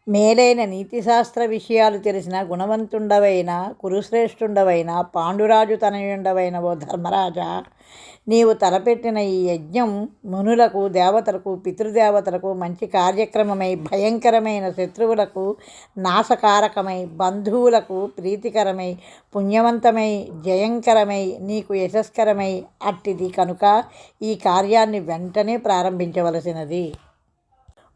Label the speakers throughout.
Speaker 1: మేలైన నీతిశాస్త్ర విషయాలు తెలిసిన గుణవంతుండవైన కురుశ్రేష్ఠుండవైన పాండురాజు తనయుండవైన ఓ ధర్మరాజా, నీవు తలపెట్టిన ఈ యజ్ఞం మునులకు, దేవతలకు, పితృదేవతలకు మంచి కార్యక్రమమై, భయంకరమైన శత్రువులకు నాశకారకమై, బంధువులకు ప్రీతికరమై, పుణ్యవంతమై, జయంకరమై, నీకు యశస్కరమై అట్టిది కనుక ఈ కార్యాన్ని వెంటనే ప్రారంభించవలసినది.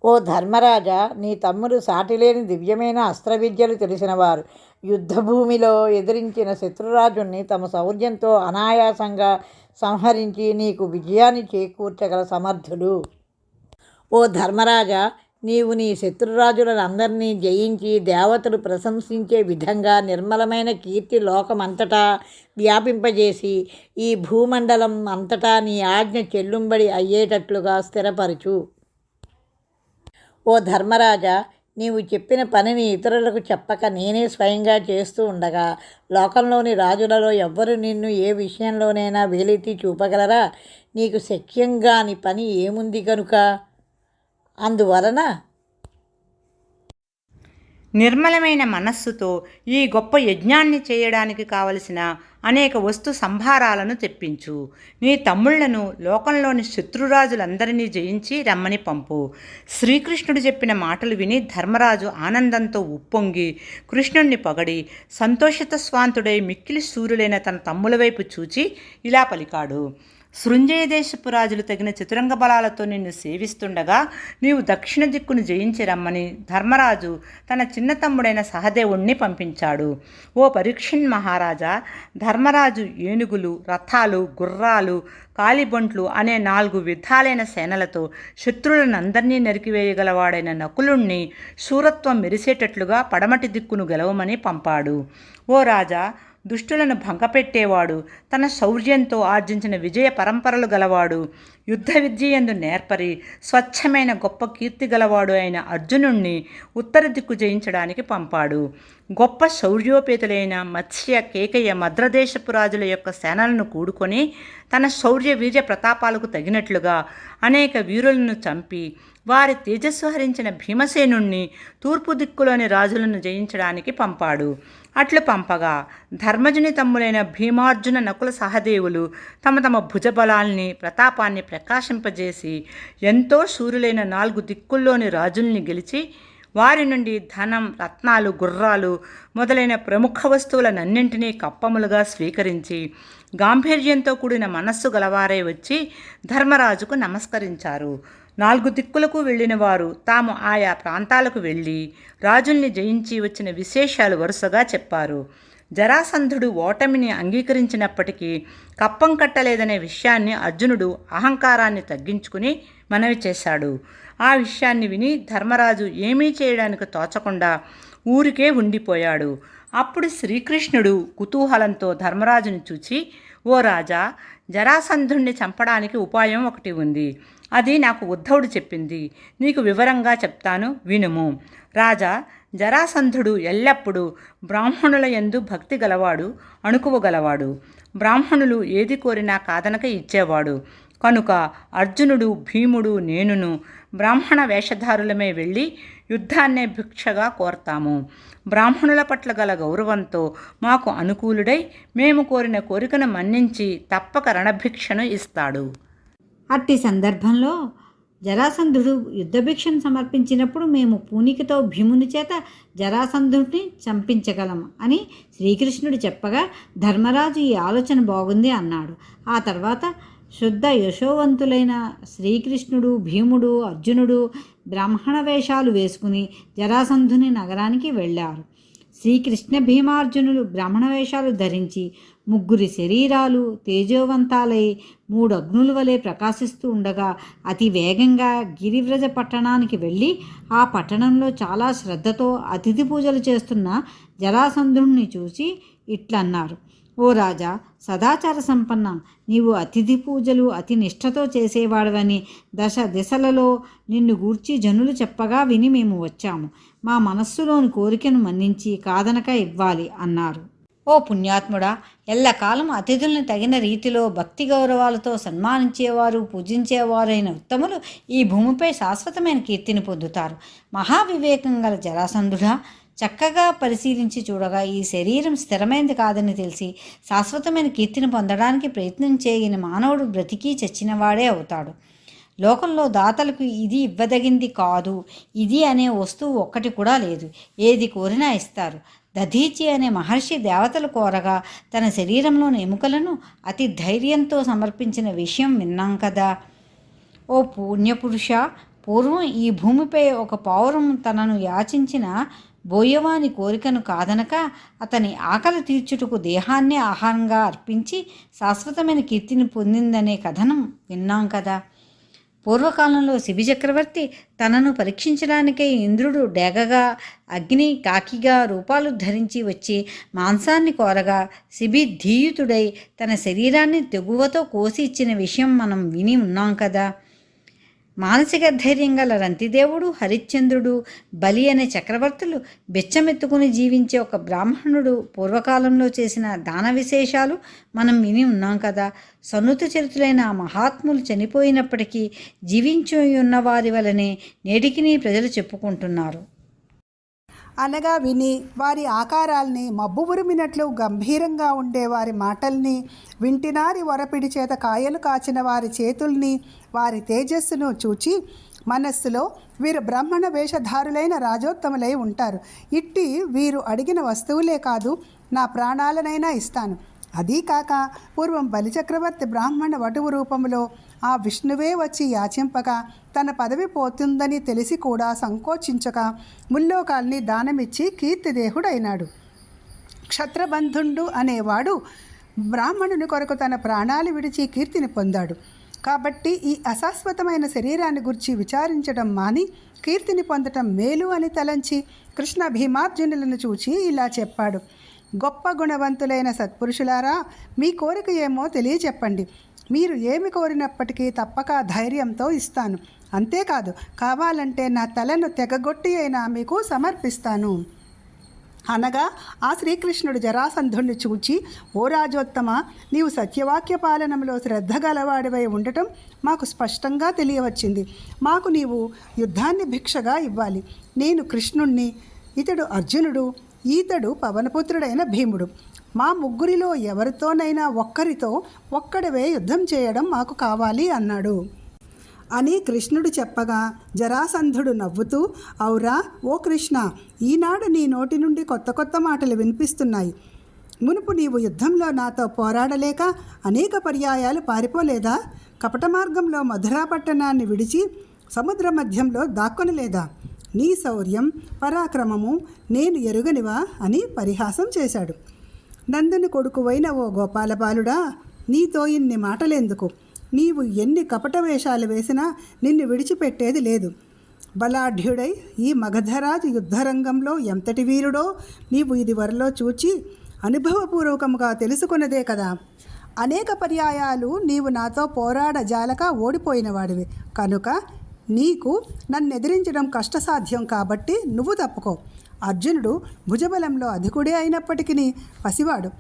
Speaker 1: ఓ ధర్మరాజా, నీ తమ్ముడు సాటిలేని దివ్యమైన అస్త్రవిద్యలు తెలిసినవారు. యుద్ధభూమిలో ఎదిరించిన శత్రురాజుని తమ శౌర్యంతో అనాయాసంగా సంహరించి నీకు విజయాన్ని చేకూర్చగల సమర్థులు. ఓ ధర్మరాజా, నీవు నీ శత్రురాజులందరినీ జయించి దేవతలు ప్రశంసించే విధంగా నిర్మలమైన కీర్తి లోకమంతటా వ్యాపింపజేసి ఈ భూమండలం అంతటా నీ ఆజ్ఞ చెల్లుంబడి అయ్యేటట్లుగా స్థిరపరచు. ఓ ధర్మరాజా, నీవు చెప్పిన పనిని ఇతరులకు చెప్పక నేనే స్వయంగా చేస్తూ ఉండగా లోకంలోని రాజులలో ఎవ్వరు నిన్ను ఏ విషయంలోనైనా వేలెత్తి చూపగలరా? నీకు శక్యంగాని పని ఏముంది కనుక అందువలన
Speaker 2: నిర్మలమైన మనస్సుతో ఈ గొప్ప యజ్ఞాన్ని చేయడానికి కావలసిన అనేక వస్తు సంభారాలను తెప్పించు. నీ తమ్ముళ్లను లోకంలోని శత్రురాజులందరినీ జయించి రమ్మని పంపు. శ్రీకృష్ణుడు చెప్పిన మాటలు విని ధర్మరాజు ఆనందంతో ఉప్పొంగి కృష్ణుణ్ణి పొగడి సంతోషిత స్వాంతుడై మిక్కిలి సూర్యులైన తన తమ్ముల వైపు చూచి ఇలా పలికాడు: శృంజయ దేశపు రాజులు తగిన చతురంగ బలాలతో నిన్ను సేవిస్తుండగా నీవు దక్షిణ దిక్కును జయించి రమ్మని ధర్మరాజు తన చిన్న తమ్ముడైన సహదేవుణ్ణి పంపించాడు. ఓ పరీక్షణ్ మహారాజా, ధర్మరాజు ఏనుగులు, రథాలు, గుర్రాలు, కాలిబొంట్లు అనే 4 విధాలైన సేనలతో శత్రువులనందరినీ నరికివేయగలవాడైన నకులుణ్ణి శూరత్వం మెరిసేటట్లుగా పడమటి దిక్కును గెలవమని పంపాడు. ఓ రాజా, దుష్టులను భంగపెట్టేవాడు, తన శౌర్యంతో ఆర్జించిన విజయ పరంపరలు గలవాడు, యుద్ధ విద్యయందు నేర్పరి, స్వచ్ఛమైన గొప్ప కీర్తి గలవాడు అయిన అర్జునుణ్ణి ఉత్తర దిక్కు జయించడానికి పంపాడు. గొప్ప శౌర్యోపేతులైన మత్స్య, కేకయ్య, మద్రదేశపు రాజుల యొక్క సేనలను కూడుకొని తన శౌర్య వీర్య ప్రతాపాలకు తగినట్లుగా అనేక వీరులను చంపి వారి తేజస్సు హరించిన భీమసేనుణ్ణి తూర్పు దిక్కులోని రాజులను జయించడానికి పంపాడు. అట్లు పంపగా ధర్మజుని తమ్ములైన భీమార్జున, నకుల, సహదేవులు తమ తమ భుజబలాల్ని, ప్రతాపాన్ని ప్రకాశింపజేసి ఎంతో శూరులైన 4 దిక్కుల్లోని రాజుల్ని గెలిచి వారి నుండి ధనం, రత్నాలు, గుర్రాలు మొదలైన ప్రముఖ వస్తువులనన్నింటినీ కప్పములుగా స్వీకరించి గాంభీర్యంతో కూడిన మనస్సు గలవారై వచ్చి ధర్మరాజుకు నమస్కరించారు. 4 దిక్కులకు వెళ్ళిన వారు తాము ఆయా ప్రాంతాలకు వెళ్ళి రాజుల్ని జయించి వచ్చిన విశేషాలు వరుసగా చెప్పారు. జరాసంధుడు ఓటమిని అంగీకరించినప్పటికీ కప్పం కట్టలేదనే విషయాన్ని అర్జునుడు అహంకారాన్ని తగ్గించుకుని మనవి చేశాడు. ఆ విషయాన్ని విని ధర్మరాజు ఏమీ చేయడానికి తోచకుండా ఊరికే ఉండిపోయాడు. అప్పుడు శ్రీకృష్ణుడు కుతూహలంతో ధర్మరాజుని చూచి, ఓ రాజా, జరాసంధుణ్ణి చంపడానికి ఉపాయం ఒకటి ఉంది. అది నాకు ఉద్ధవుడు చెప్పింది. నీకు వివరంగా చెప్తాను, వినుము. రాజా, జరాసంధుడు ఎల్లప్పుడూ బ్రాహ్మణుల యందు భక్తి గలవాడు, అణుకువ గలవాడు. బ్రాహ్మణులు ఏది కోరినా కాదనక ఇచ్చేవాడు. కనుక అర్జునుడు, భీముడు, నేనును బ్రాహ్మణ వేషధారులమే వెళ్ళి యుద్ధాన్నే భిక్షగా కోరతాము. బ్రాహ్మణుల పట్ల గల గౌరవంతో మాకు అనుకూలుడై మేము కోరిన కోరికను మన్నించి తప్పక రణభిక్షను ఇస్తాడు.
Speaker 3: అట్టి సందర్భంలో జరాసంధుడు యుద్ధభిక్షను సమర్పించినప్పుడు మేము పూనికతో భీముని చేత జరాసంధుడిని చంపించగలం అని శ్రీకృష్ణుడు చెప్పగా ధర్మరాజు ఈ ఆలోచన బాగుంది అన్నాడు. ఆ తర్వాత శుద్ధ యశోవంతులైన శ్రీకృష్ణుడు, భీముడు, అర్జునుడు బ్రాహ్మణ వేషాలు వేసుకుని జరాసంధుని నగరానికి వెళ్ళారు. శ్రీకృష్ణ భీమార్జునులు బ్రాహ్మణ వేషాలు ధరించి 3 శరీరాలు తేజోవంతాలై 3 అగ్నుల వలె ప్రకాశిస్తూ ఉండగా అతి వేగంగా గిరివ్రజ పట్టణానికి వెళ్ళి ఆ పట్టణంలో చాలా శ్రద్ధతో అతిథి పూజలు చేస్తున్న జరాసంధుణ్ణి చూసి ఇట్లన్నారు: ఓ రాజా, సదాచార సంపన్న, నీవు అతిథి పూజలు అతి నిష్ఠతో చేసేవాడవని దశ దిశలలో నిన్ను గూర్చి జనులు చెప్పగా విని మేము వచ్చాము. మా మనస్సులోని కోరికను మన్నించి కాదనక ఇవ్వాలి అన్నారు. ఓ పుణ్యాత్ముడా, ఎల్లకాలం అతిథుల్ని తగిన రీతిలో భక్తి గౌరవాలతో సన్మానించేవారు, పూజించేవారైన ఉత్తములు ఈ భూమిపై శాశ్వతమైన కీర్తిని పొందుతారు. మహావివేకం గల జరాసంధుడా, చక్కగా పరిశీలించి చూడగా ఈ శరీరం స్థిరమైనది కాదని తెలిసి శాశ్వతమైన కీర్తిని పొందడానికి ప్రయత్నం చేయని మానవుడు బ్రతికి చచ్చినవాడే అవుతాడు. లోకంలో దాతలకు ఇది ఇవ్వదగింది కాదు, ఇది అనే వస్తువు ఒక్కటి కూడా లేదు. ఏది కోరినా ఇస్తారు. దధీచి అనే మహర్షి దేవతలు కోరగా తన శరీరంలోని ఎముకలను అతి ధైర్యంతో సమర్పించిన విషయం విన్నాం కదా. ఓ పుణ్యపురుష, పూర్వం ఈ భూమిపై ఒక పౌరం తనను యాచించిన బోయవాని కోరికను కాదనక అతని ఆకలి తీర్చుటకు దేహాన్ని ఆహారంగా అర్పించి శాశ్వతమైన కీర్తిని పొందిందనే కథనం విన్నాం కదా. పూర్వకాలంలో శిబి చక్రవర్తి తనను పరీక్షించడానికే ఇంద్రుడు డేగగా, అగ్ని కాకిగా రూపాలు ధరించి వచ్చి మాంసాన్ని కోరగా శిబి ధీయుతుడై తన శరీరాన్ని తెగువతో కోసి ఇచ్చిన విషయం మనం విని ఉన్నాం కదా. మానసిక ధైర్యం గల రంతిదేవుడు, హరిశ్చంద్రుడు, బలి అనే చక్రవర్తులు బెచ్చమెత్తుకుని జీవించే ఒక బ్రాహ్మణుడు పూర్వకాలంలో చేసిన దాన విశేషాలు మనం విని ఉన్నాం కదా. సన్నుత చరితులైన ఆ మహాత్ములు చనిపోయినప్పటికీ జీవించి ఉన్న వారి వలనే నేటికి ప్రజలు చెప్పుకుంటున్నారు.
Speaker 4: అనగా విని వారి ఆకారాల్ని, మబ్బు ఉరిమినట్లు గంభీరంగా ఉండే వారి మాటల్ని, వింటినారి వరపిడి చేత కాయలు కాచిన వారి చేతుల్ని, వారి తేజస్సును చూచి మనస్సులో వీరు బ్రాహ్మణ వేషధారులైన రాజోత్తములై ఉంటారు. ఇట్టి వీరు అడిగిన వస్తువులే కాదు, నా ప్రాణాలనైనా ఇస్తాను. అదీ కాక పూర్వం బలిచక్రవర్తి బ్రాహ్మణ వటువు రూపంలో ఆ విష్ణువే వచ్చి యాచింపక తన పదవి పోతుందని తెలిసి కూడా సంకోచించక ముల్లోకాల్ని దానమిచ్చి కీర్తిదేహుడైనాడు. క్షత్రబంధుండు అనేవాడు బ్రాహ్మణుని కొరకు తన ప్రాణాలు విడిచి కీర్తిని పొందాడు. కాబట్టి ఈ అశాశ్వతమైన శరీరాన్ని గురించి విచారించడం మాని కీర్తిని పొందటం మేలు అని తలంచి కృష్ణ భీమార్జునులను చూచి ఇలా చెప్పాడు. గొప్ప గుణవంతులైన సత్పురుషులారా, మీ కోరిక ఏమో తెలియచెప్పండి. మీరు ఏమి కోరినప్పటికీ తప్పక ధైర్యంతో ఇస్తాను. అంతేకాదు, కావాలంటే నా తలను తెగగొట్టి అయినా మీకు సమర్పిస్తాను అనగా ఆ శ్రీకృష్ణుడు జరాసంధుణ్ణి చూచి, ఓ రాజోత్తమ, నీవు సత్యవాక్య పాలనంలో శ్రద్ధ గలవాడివై ఉండటం మాకు స్పష్టంగా తెలియవచ్చింది. మాకు నీవు యుద్ధాన్ని భిక్షగా ఇవ్వాలి. నేను కృష్ణుణ్ణి, ఇతడు అర్జునుడు, ఈతడు పవనపుత్రుడైన భీముడు. మా ముగ్గురిలో ఎవరితోనైనా ఒక్కడివే యుద్ధం చేయడం మాకు కావాలి అన్నాడు అని కృష్ణుడు చెప్పగా జరాసంధుడు నవ్వుతూ, ఔరా ఓ కృష్ణ, ఈనాడు నీ నోటి నుండి కొత్త కొత్త మాటలు వినిపిస్తున్నాయి. మునుపు నీవు యుద్ధంలో నాతో పోరాడలేక అనేక పర్యాయాలు పారిపోలేదా? కపట మార్గంలో మధురా పట్టణాన్ని విడిచి సముద్ర మధ్యంలో దాక్కొనలేదా? నీ శౌర్యం, పరాక్రమము నేను ఎరుగనివా అని పరిహాసం చేశాడు. నందుని కొడుకువైన ఓ గోపాలపాలుడా, నీతో ఇన్ని మాటలెందుకు? నీవు ఎన్ని కపట వేషాలు వేసినా నిన్ను విడిచిపెట్టేది లేదు. బలాఢ్యుడై ఈ మగధరాజు యుద్ధరంగంలో ఎంతటి వీరుడో నీవు ఇది వరలో చూచి అనుభవపూర్వకముగా తెలుసుకున్నదే కదా. అనేక పర్యాయాలు నీవు నాతో పోరాడజాలక ఓడిపోయినవాడివి కనుక నీకు నన్నెదిరించడం కష్టసాధ్యం. కాబట్టి నువ్వు తప్పుకో. అర్జునుడు భుజబలంలో అధికుడే అయినప్పటికీ పసివాడు.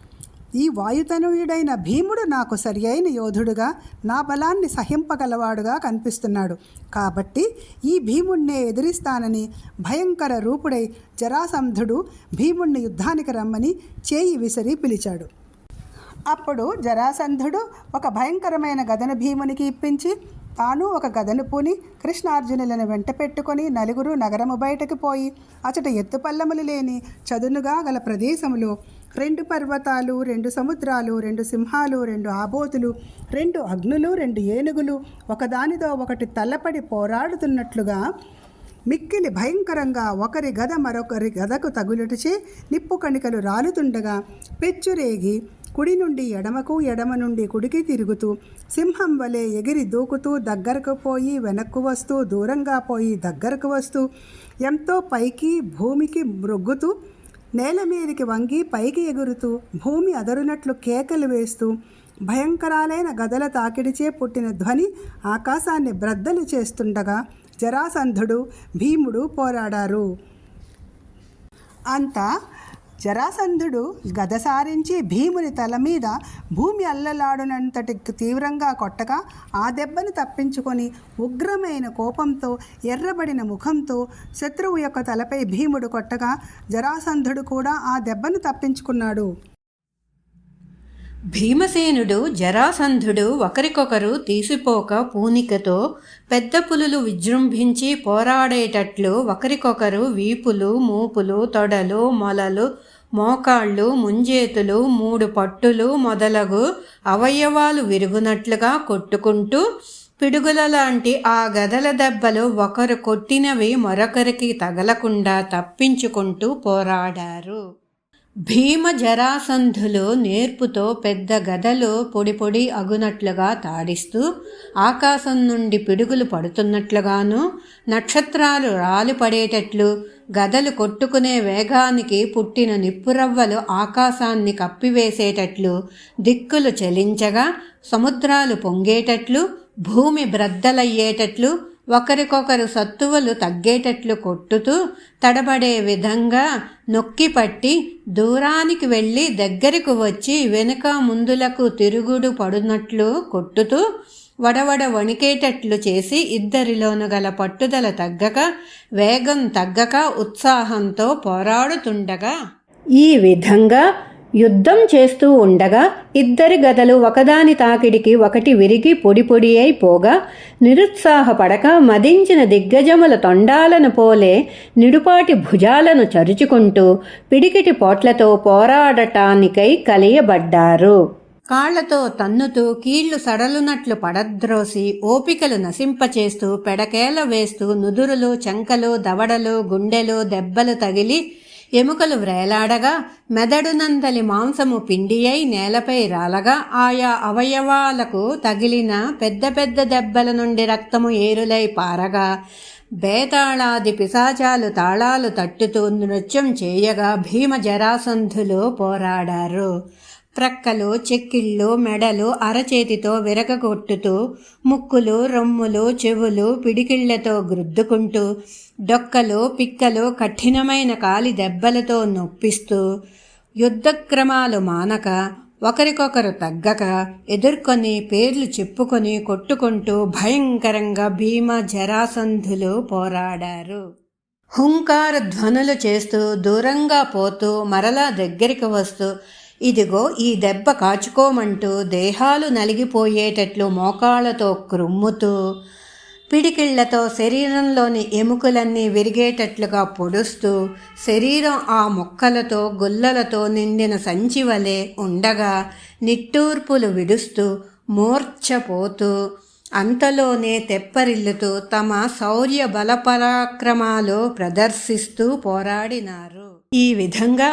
Speaker 4: ఈ వాయుతనయుడైన భీముడు నాకు సరి అయిన యోధుడుగా, నా బలాన్ని సహింపగలవాడుగా కనిపిస్తున్నాడు. కాబట్టి ఈ భీముణ్ణే ఎదిరిస్తానని భయంకర రూపుడై జరాసంధుడు భీముణ్ణి యుద్ధానికి రమ్మని చేయి విసిరి పిలిచాడు. అప్పుడు జరాసంధుడు ఒక భయంకరమైన గదను భీమునికి ఇప్పించి తాను ఒక గదను పూని కృష్ణార్జునులను వెంట పెట్టుకొని నలుగురు నగరము బయటకు పోయి అచట ఎత్తుపల్లములు లేని చదునుగా గల ప్రదేశములో 2 పర్వతాలు, 2 సముద్రాలు, 2 సింహాలు, 2 ఆబోతులు, 2 అగ్నులు, 2 ఏనుగులు ఒకదానితో ఒకటి తల్లపడి పోరాడుతున్నట్లుగా మిక్కిలి భయంకరంగా ఒకరి గద మరొకరి గదకు తగులుటచే నిప్పు కణికలు రాలుతుండగా పెచ్చురేగి కుడి నుండి ఎడమకు, ఎడమ నుండి కుడికి తిరుగుతూ సింహం వలె ఎగిరి దూకుతూ దగ్గరకు పోయి వెనక్కు వస్తూ, దూరంగా పోయి దగ్గరకు వస్తూ, ఎంతో పైకి భూమికి మ్రొగ్గుతూ, నేల మీదికి వంగి పైకి ఎగురుతూ, భూమి అదరునట్లు కేకలు వేస్తూ, భయంకరాలైన గదల తాకిడిచే పుట్టిన ధ్వని ఆకాశాన్ని బ్రద్దలు చేస్తుండగా జరాసంధుడు భీముడు పోరాడారు. అంతా జరాసంధుడు గద సారించి భీముని తల మీద భూమి అల్లలాడునంతటి తీవ్రంగా కొట్టగా ఆ దెబ్బను తప్పించుకొని ఉగ్రమైన కోపంతో ఎర్రబడిన ముఖంతో శత్రువు యొక్క తలపై భీముడు కొట్టగా జరాసంధుడు కూడా ఆ దెబ్బను తప్పించుకున్నాడు.
Speaker 5: భీమసేనుడు జరాసంధుడు ఒకరికొకరు తీసిపోక పూనికతో పెద్ద పులులు విజృంభించి పోరాడేటట్లు ఒకరికొకరు వీపులు, మూపులు, తొడలు, మొలలు, మోకాళ్ళు, ముంజేతులు, 3 పట్టులు మొదలగు అవయవాలు విరుగునట్లుగా కొట్టుకుంటూ పిడుగుల లాంటి ఆ గదల దెబ్బలు ఒకరు కొట్టినవి మరొకరికి తగలకుండా తప్పించుకుంటూ పోరాడారు. భీమ జరాసంధులు నేర్పుతో పెద్ద గదలు పొడి పొడి అగునట్లుగా తాడిస్తూ ఆకాశం నుండి పిడుగులు పడుతున్నట్లుగాను, నక్షత్రాలు రాలి పడేటట్లు, గదలు కొట్టుకునే వేగానికి పుట్టిన నిప్పురవ్వలు ఆకాశాన్ని కప్పివేసేటట్లు, దిక్కులు చలించగా సముద్రాలు పొంగేటట్లు, భూమి బ్రద్దలయ్యేటట్లు, ఒకరికొకరు సత్తువలు తగ్గేటట్లు కొట్టుతూ తడబడే విధంగా నొక్కిపట్టి దూరానికి వెళ్ళి దగ్గరకు వచ్చి వెనుక ముందులకు తిరుగుడు పడునట్లు కొట్టుతూ వడవడ వణికేటట్లు చేసి ఇద్దరిలోను గల పట్టుదల తగ్గక, వేగం తగ్గక ఉత్సాహంతో పోరాడుతుండగా, ఈ విధంగా యుద్ధం చేస్తూ ఉండగా ఇద్దరి గదలు ఒకదాని తాకిడికి ఒకటి విరిగి పొడి పొడి అయిపోగా నిరుత్సాహపడక మదించిన దిగ్గజముల తొండాలను పోలే నిడుపాటి భుజాలను చరుచుకుంటూ పిడికిటి పోట్లతో పోరాడటానికై కలియబడ్డారు. కాళ్లతో తన్నుతూ కీళ్లు సడలునట్లు పడద్రోసి ఓపికలు నశింపచేస్తూ పెడకేల వేస్తూ నుదురులు, చంకలు, దవడలు, గుండెలు దెబ్బలు తగిలి ఎముకలు వ్రేలాడగా మెదడునందలి మాంసము పిండి అయి నేలపై రాలగా ఆయా అవయవాలకు తగిలిన పెద్ద పెద్ద దెబ్బల నుండి రక్తము ఏరులై పారగా బేతాళాది పిశాచాలు తాళాలు తట్టుతూ నృత్యం చేయగా భీమ జరాసంధులు పోరాడారు. ప్రక్కలు, చెక్కిళ్ళు, మెడలు అరచేతితో విరగగొట్టుతూ, ముక్కులు, రొమ్ములు, చెవులు పిడికిళ్లతో గ్రుద్దుకుంటూ, డొక్కలు, పిక్కలు కఠినమైన కాలి దెబ్బలతో నొప్పిస్తూ, యుద్ధక్రమాలు మానక ఒకరికొకరు తగ్గక ఎదుర్కొని పేర్లు చెప్పుకొని కొట్టుకుంటూ భయంకరంగా భీమ జరాసంధులు పోరాడారు. హుంకార ధ్వనులు చేస్తూ దూరంగా పోతూ మరలా దగ్గరికి వస్తూ ఇదిగో ఈ దెబ్బ కాచుకోమంటూ దేహాలు నలిగిపోయేటట్లు మోకాళ్లతో క్రుమ్ముతూ పిడికిళ్లతో శరీరంలోని ఎముకలన్నీ విరిగేటట్లుగా పొడుస్తూ శరీరం ఆ మొక్కలతో గుల్లలతో నిండిన సంచి వలె ఉండగా నిట్టూర్పులు విడుస్తూ మూర్ఛపోతూ అంతలోనే తెప్పరిల్లుతూ తమ శౌర్య బలపరాక్రమాలు ప్రదర్శిస్తూ పోరాడినారు. ఈ విధంగా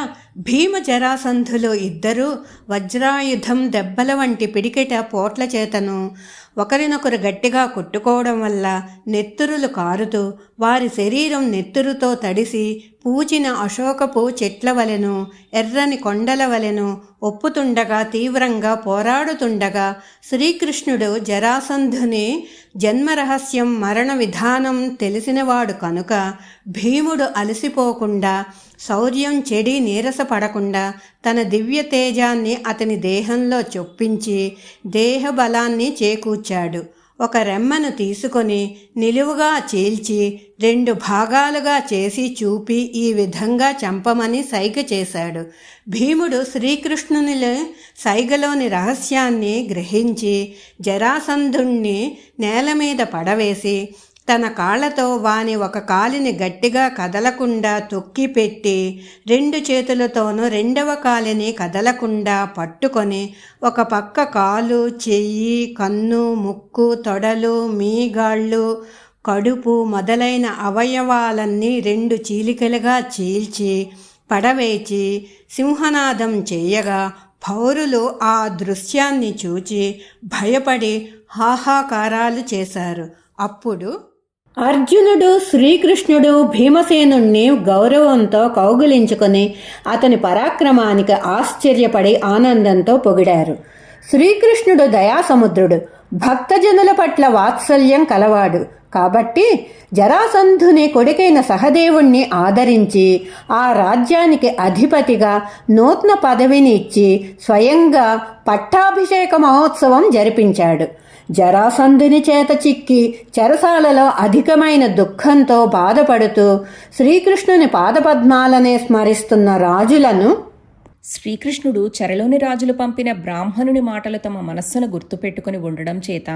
Speaker 5: భీమ జరాసంధులు ఇద్దరూ వజ్రాయుధం దెబ్బల వంటి పిడికిట పోట్ల చేతను ఒకరినొకరు గట్టిగా కొట్టుకోవడం వల్ల నెత్తురులు కారుతూ వారి శరీరం నెత్తురుతో తడిసి పూచిన అశోకపు చెట్ల వలెను ఎర్రని కొండల వలెను ఒప్పుతుండగా తీవ్రంగా పోరాడుతుండగా శ్రీకృష్ణుడు జరాసంధుని జన్మరహస్యం మరణ విధానం తెలిసినవాడు కనుక భీముడు అలసిపోకుండా శౌర్యం చెడి నీరసపడకుండా తన దివ్య తేజాన్ని అతని దేహంలో చొప్పించి దేహ బలాన్ని చేకూర్చాడు. ఒక రెమ్మను తీసుకొని నిలువుగా చీల్చి 2 భాగాలుగా చేసి చూపి ఈ విధంగా చంపమని సైగ చేశాడు. భీముడు శ్రీకృష్ణుని సైగలోని రహస్యాన్ని గ్రహించి జరాసంధుణ్ణి నేల మీద పడవేసి తన కాళ్లతో వాని ఒక కాలిని గట్టిగా కదలకుండా తొక్కిపెట్టి 2 చేతులతోనూ 2వ కాలిని కదలకుండా పట్టుకొని ఒక పక్క కాలు, చెయ్యి, కన్ను, ముక్కు, తొడలు, మీగాళ్ళు, కడుపు మొదలైన అవయవాలన్నీ 2 చీలికలుగా చీల్చి పడవేచి సింహనాదం చేయగా పౌరులు ఆ దృశ్యాన్ని చూచి భయపడి హాహాకారాలు చేశారు. అప్పుడు అర్జునుడు శ్రీకృష్ణుడు భీమసేనుణ్ణి గౌరవంతో కౌగిలించుకొని అతని పరాక్రమానికి ఆశ్చర్యపడి ఆనందంతో పొగిడారు. శ్రీకృష్ణుడు దయాసముద్రుడు, భక్తజనుల పట్ల వాత్సల్యం కలవాడు. కాబట్టి జరాసంధుని కొడుకైన సహదేవుణ్ణి ఆదరించి ఆ రాజ్యానికి అధిపతిగా నూతన పదవిని ఇచ్చి స్వయంగా పట్టాభిషేక మహోత్సవం జరిపించాడు. జరాసంధుని చేత చిక్కి చెరసాలలో అధికమైన దుఃఖంతో బాధపడుతూ శ్రీకృష్ణుని పాదపద్మాలనే స్మరిస్తున్న రాజులను
Speaker 6: శ్రీకృష్ణుడు చెరలోని రాజులు పంపిన బ్రాహ్మణుని మాటలు తమ మనస్సును గుర్తుపెట్టుకుని ఉండడం చేత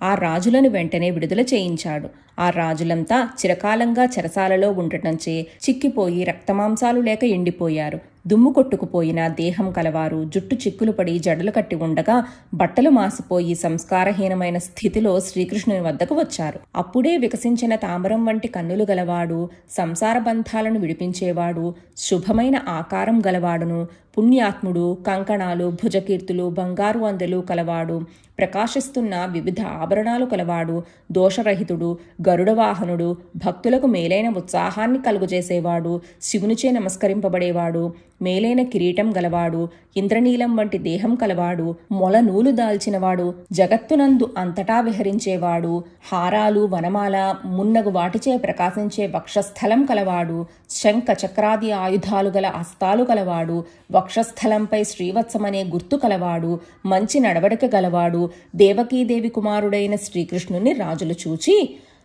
Speaker 6: ఆ రాజులను వెంటనే విడుదల చేయించాడు. ఆ రాజులంతా చిరకాలంగా చెరసాలలో ఉండటంచే చిక్కిపోయి రక్తమాంసాలు లేక ఎండిపోయారు. దుమ్ము కొట్టుకుపోయిన దేహం కలవారు, జుట్టు చిక్కులు పడి జడలు కట్టి ఉండగా బట్టలు మాసిపోయి సంస్కారహీనమైన స్థితిలో శ్రీకృష్ణుని వద్దకు వచ్చారు. అప్పుడే వికసించిన తామరం వంటి కన్నులు గలవాడు, సంసార బంధాలను విడిపించేవాడు, శుభమైన ఆకారం గలవాడును, పుణ్యాత్ముడు, కంకణాలు, భుజకీర్తులు, బంగారు అందెలు కలవాడు, ప్రకాశిస్తున్న వివిధ ఆభరణాలు కలవాడు, దోషరహితుడు, గరుడవాహనుడు, భక్తులకు మేలైన ఉత్సాహాన్ని కలుగజేసేవాడు, శివునిచే నమస్కరింపబడేవాడు, మేలైన కిరీటం గలవాడు, ఇంద్రనీలం వంటి దేహం కలవాడు, మొల నూలు దాల్చినవాడు, జగత్తునందు అంతటా విహరించేవాడు, హారాలు, వనమాల మున్నగు వాటిచే ప్రకాశించే వక్షస్థలం కలవాడు, శంఖ చక్రాది ఆయుధాలు గల హస్తాలు కలవాడు, వక్షస్థలంపై శ్రీవత్సమనే గుర్తు కలవాడు, మంచి నడవడిక గలవాడు, దేవకీదేవి కుమారుడైన శ్రీకృష్ణుని రాజులు చూచి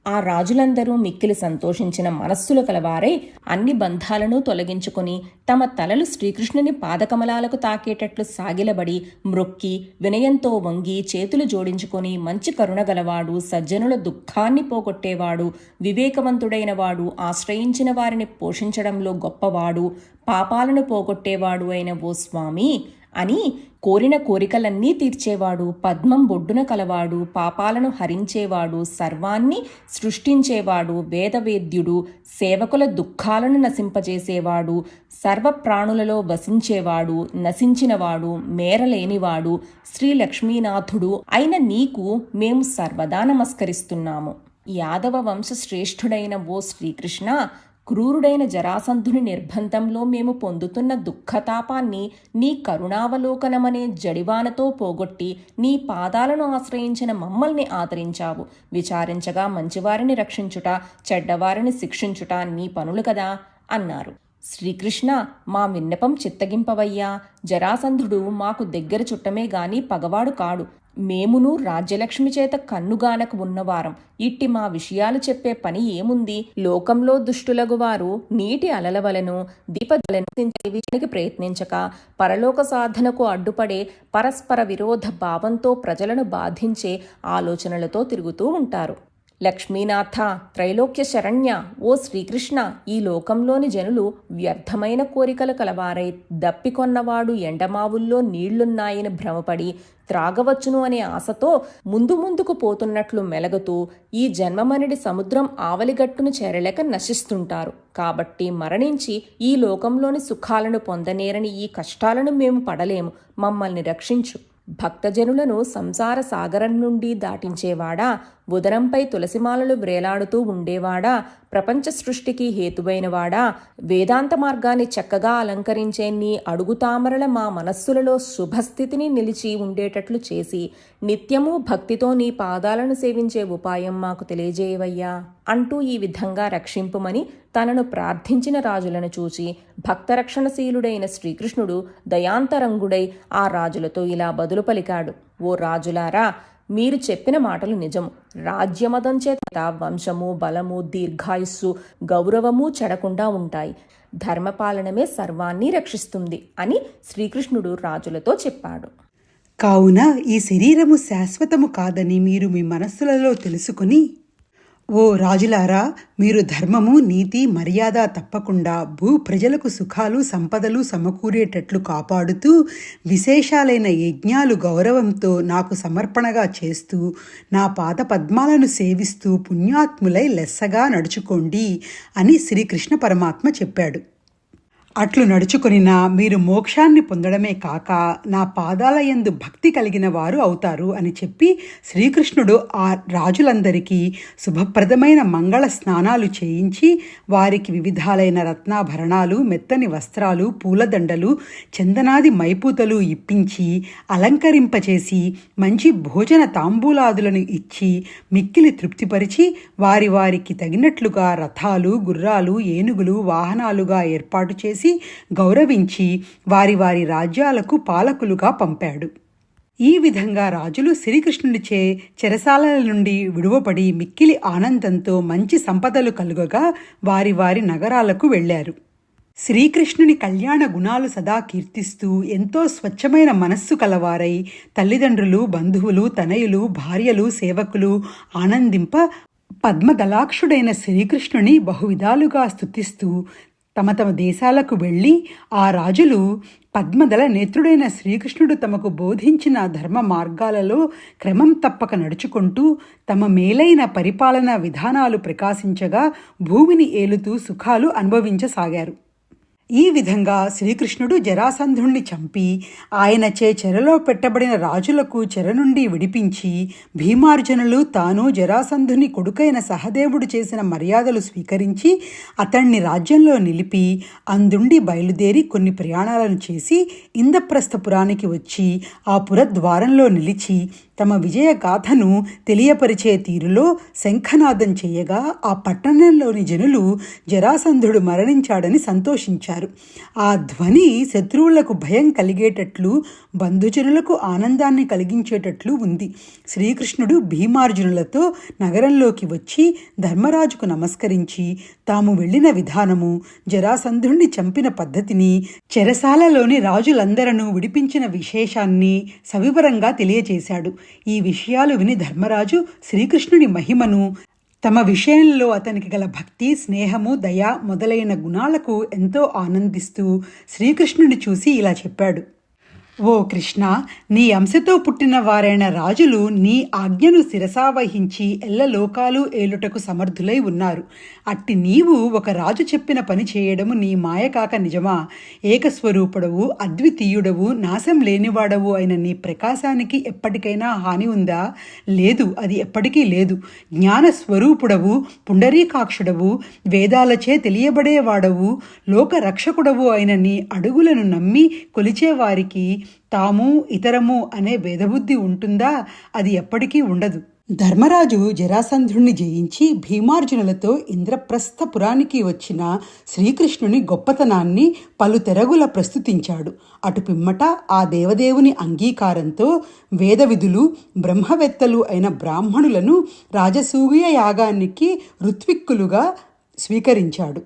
Speaker 6: ఆ రాజులందరూ మిక్కిలి సంతోషించిన మనస్సులు కలవారై అన్ని బంధాలను తొలగించుకుని తమ తలలు శ్రీకృష్ణుని పాదకమలాలకు తాకేటట్లు సాగిలబడి మ్రొక్కి వినయంతో వంగి చేతులు జోడించుకొని మంచి కరుణ గలవాడు, సజ్జనుల దుఃఖాన్ని పోగొట్టేవాడు, వివేకవంతుడైన వాడు, ఆశ్రయించిన వారిని పోషించడంలో గొప్పవాడు, పాపాలను పోగొట్టేవాడు అయిన ఓ స్వామి అని కోరిన కోరికలన్నీ తీర్చేవాడు, పద్మం బొడ్డున కలవాడు, పాపాలను హరించేవాడు, సర్వాన్ని సృష్టించేవాడు, వేదవేద్యుడు, సేవకుల దుఃఖాలను నశింపజేసేవాడు, సర్వప్రాణులలో వసించేవాడు, నశించినవాడు, మేరలేనివాడు, శ్రీ లక్ష్మీనాథుడు అయిన నీకు మేము సర్వదా నమస్కరిస్తున్నాము. యాదవ వంశ శ్రేష్ఠుడైన ఓ శ్రీకృష్ణ, క్రూరుడైన జరాసంధుని నిర్బంధంలో మేము పొందుతున్న దుఃఖతాపాన్ని నీ కరుణావలోకనమనే జడివానతో పోగొట్టి నీ పాదాలను ఆశ్రయించిన మమ్మల్ని ఆదరించావు. విచారించగా మంచివారిని రక్షించుట, చెడ్డవారిని శిక్షించుట నీ పనులు కదా అన్నారు. శ్రీకృష్ణ, మా విన్నపం చిత్తగింపవయ్యా. జరాసంధుడు మాకు దగ్గర చుట్టమే గాని పగవాడు కాడు. మేమును రాజ్యలక్ష్మి చేత కన్నుగానక ఉన్నవారం. ఇట్టి మా విషయాలు చెప్పే పని ఏముంది? లోకంలో దుష్టులగు వారు నీటి అలలవలను దీపదలను ప్రయత్నించక పరలోక సాధనకు అడ్డుపడే పరస్పర విరోధ భావంతో ప్రజలను బాధించే ఆలోచనలతో తిరుగుతూ ఉంటారు. లక్ష్మీనాథ, త్రైలోక్య శరణ్య, ఓ శ్రీకృష్ణ, ఈ లోకంలోని జనులు వ్యర్థమైన కోరికలు కలవారై దప్పికొన్నవాడు ఎండమావుల్లో నీళ్లున్నాయని భ్రమపడి త్రాగవచ్చును అనే ఆశతో ముందుకు పోతున్నట్లు మెలగుతూ ఈ జన్మమనిడి సముద్రం ఆవలిగట్టును చేరలేక నశిస్తుంటారు. కాబట్టి మరణించి ఈ లోకంలోని సుఖాలను పొందనేరని ఈ కష్టాలను మేము పడలేము. మమ్మల్ని రక్షించు. భక్తజనులను సంసార సాగరం నుండి దాటించేవాడా, ఉదరంపై తులసిమాలలు వ్రేలాడుతూ ఉండేవాడా, ప్రపంచ సృష్టికి హేతువైనవాడా, వేదాంత మార్గాన్ని చక్కగా అలంకరించే నీ అడుగుతామరల మా మనస్సులలో శుభస్థితిని నిలిచి ఉండేటట్లు చేసి నిత్యము భక్తితో నీ పాదాలను సేవించే ఉపాయం మాకు తెలియజేయవయ్యా అంటూ ఈ విధంగా రక్షింపుమని తనను ప్రార్థించిన రాజులను చూచి భక్తరక్షణశీలుడైన శ్రీకృష్ణుడు దయాంతరంగుడై ఆ రాజులతో ఇలా బదులు పలికాడు. ఓ రాజులారా, మీరు చెప్పిన మాటలు నిజము. రాజ్యమదం చేత వంశము, బలము, దీర్ఘాయుస్సు, గౌరవము చెడకుండా ఉంటాయి. ధర్మపాలనమే సర్వాన్ని రక్షిస్తుంది అని శ్రీకృష్ణుడు రాజులతో చెప్పాడు.
Speaker 7: కావున ఈ శరీరము శాశ్వతము కాదని మీరు మీ మనస్సులలో తెలుసుకుని, ఓ రాజులారా, మీరు ధర్మము, నీతి, మర్యాద తప్పకుండా భూ ప్రజలకు సుఖాలు, సంపదలు సమకూరేటట్లు కాపాడుతూ విశేషాలైన యజ్ఞాలు గౌరవంతో నాకు సమర్పణగా చేస్తూ నా పాద పద్మాలను సేవిస్తూ పుణ్యాత్ములై లెస్సగా నడుచుకోండి అని శ్రీకృష్ణ పరమాత్మ చెప్పాడు. అట్లు నడుచుకొనినా మీరు మోక్షాన్ని పొందడమే కాక నా పాదాల యందు భక్తి కలిగిన వారు అవుతారు అని చెప్పి శ్రీకృష్ణుడు ఆ రాజులందరికీ శుభప్రదమైన మంగళ స్నానాలు చేయించి వారికి వివిధాలైన రత్నాభరణాలు, మెత్తని వస్త్రాలు, పూలదండలు, చందనాది మైపూతలు ఇప్పించి అలంకరింపచేసి మంచి భోజన తాంబూలాదులను ఇచ్చి మిక్కిలి తృప్తిపరిచి వారికి తగినట్లుగా రథాలు, గుర్రాలు, ఏనుగులు వాహనాలుగా ఏర్పాటు చేసి గౌరవించి వారి రాజ్యాలకు పాలకులుగా పంపాడు. ఈ విధంగా రాజులు శ్రీకృష్ణుడిచే చెరసాలల నుండి విడువపడి మిక్కిలి ఆనందంతో మంచి సంపదలు కలుగగా వారి నగరాలకు వెళ్ళారు. శ్రీకృష్ణుని కళ్యాణ గుణాలు సదా కీర్తిస్తూ ఎంతో స్వచ్ఛమైన మనస్సు కలవారై తల్లిదండ్రులు, బంధువులు, తనయులు, భార్యలు, సేవకులు ఆనందింప పద్మదళాక్షుడైన శ్రీకృష్ణుని బహువిధాలుగా స్తుతిస్తూ తమ దేశాలకు వెళ్ళి ఆ రాజులు పద్మదళ నేత్రుడైన శ్రీకృష్ణుడు తమకు బోధించిన ధర్మ మార్గాలలో క్రమం తప్పక నడుచుకుంటూ తమ మేలైన పరిపాలనా విధానాలు ప్రకాశించగా భూమిని ఏలుతూ సుఖాలు అనుభవించసాగారు. ఈ విధంగా శ్రీకృష్ణుడు జరాసంధుణ్ణి చంపి ఆయనచే చెరలో పెట్టబడిన రాజులకు చెర నుండి విడిపించి భీమార్జునులు తాను జరాసంధుని కొడుకైన సహదేవుడు చేసిన మర్యాదలు స్వీకరించి అతణ్ణి రాజ్యంలో నిలిపి అందుండి బయలుదేరి కొన్ని ప్రయాణాలను చేసి ఇంద్రప్రస్థపురానికి వచ్చి ఆ పురద్వారంలో నిలిచి తమ విజయ గాథను తెలియపరిచే తీరులో శంఖనాదం చేయగా ఆ పట్టణంలోని జనులు జరాసంధుడు మరణించాడని సంతోషించారు. ఆ ధ్వని శత్రువులకు భయం కలిగేటట్లు, బంధుజనులకు ఆనందాన్ని కలిగించేటట్లు ఉంది. శ్రీకృష్ణుడు భీమార్జునులతో నగరంలోకి వచ్చి ధర్మరాజుకు నమస్కరించి తాము వెళ్ళిన విధానము, జరాసంధుణ్ణి చంపిన పద్ధతిని, చెరసాలలోని రాజులందరూ విడిపించిన విశేషాన్ని సవివరంగా తెలియచేశాడు. ఈ విషయాలు విని ధర్మరాజు శ్రీకృష్ణుని మహిమను, తమ విషయంలో అతనికి గల భక్తి, స్నేహము, దయ మొదలైన గుణాలకు ఎంతో ఆనందిస్తూ శ్రీకృష్ణుని చూసి ఇలా చెప్పాడు: ఓ కృష్ణ, నీ అంశతో పుట్టిన వారైన రాజులు నీ ఆజ్ఞను శిరసావహించి ఎల్లలోకాలు ఏలుటకు సమర్థులై ఉన్నారు. అట్టి నీవు ఒక రాజు చెప్పిన పని చేయడము నీ మాయ కాక నిజమా? ఏకస్వరూపుడవు, అద్వితీయుడవు, నాశం లేనివాడవు అయిన నీ ప్రకాశానికి ఎప్పటికైనా హాని ఉందా? లేదు, అది ఎప్పటికీ లేదు. జ్ఞానస్వరూపుడవు, పుండరీకాక్షుడవు, వేదాలచే తెలియబడేవాడవు, లోకరక్షకుడవు అయిన నీ అడుగులను నమ్మి కొలిచేవారికి తాము ఇతరము అనే భేదబుద్ధి ఉంటుందా? అది ఎప్పటికీ ఉండదు. ధర్మరాజు జరాసంధుణ్ణి జయించి భీమార్జునులతో ఇంద్రప్రస్థపురానికి వచ్చిన శ్రీకృష్ణుని గొప్పతనాన్ని పలు తెరగుల ప్రస్తుతించాడు. అటు పిమ్మట ఆ దేవదేవుని అంగీకారంతో వేదవిధులు, బ్రహ్మవేత్తలు అయిన బ్రాహ్మణులను రాజసూయ యాగానికి ఋత్విక్కులుగా స్వీకరించాడు.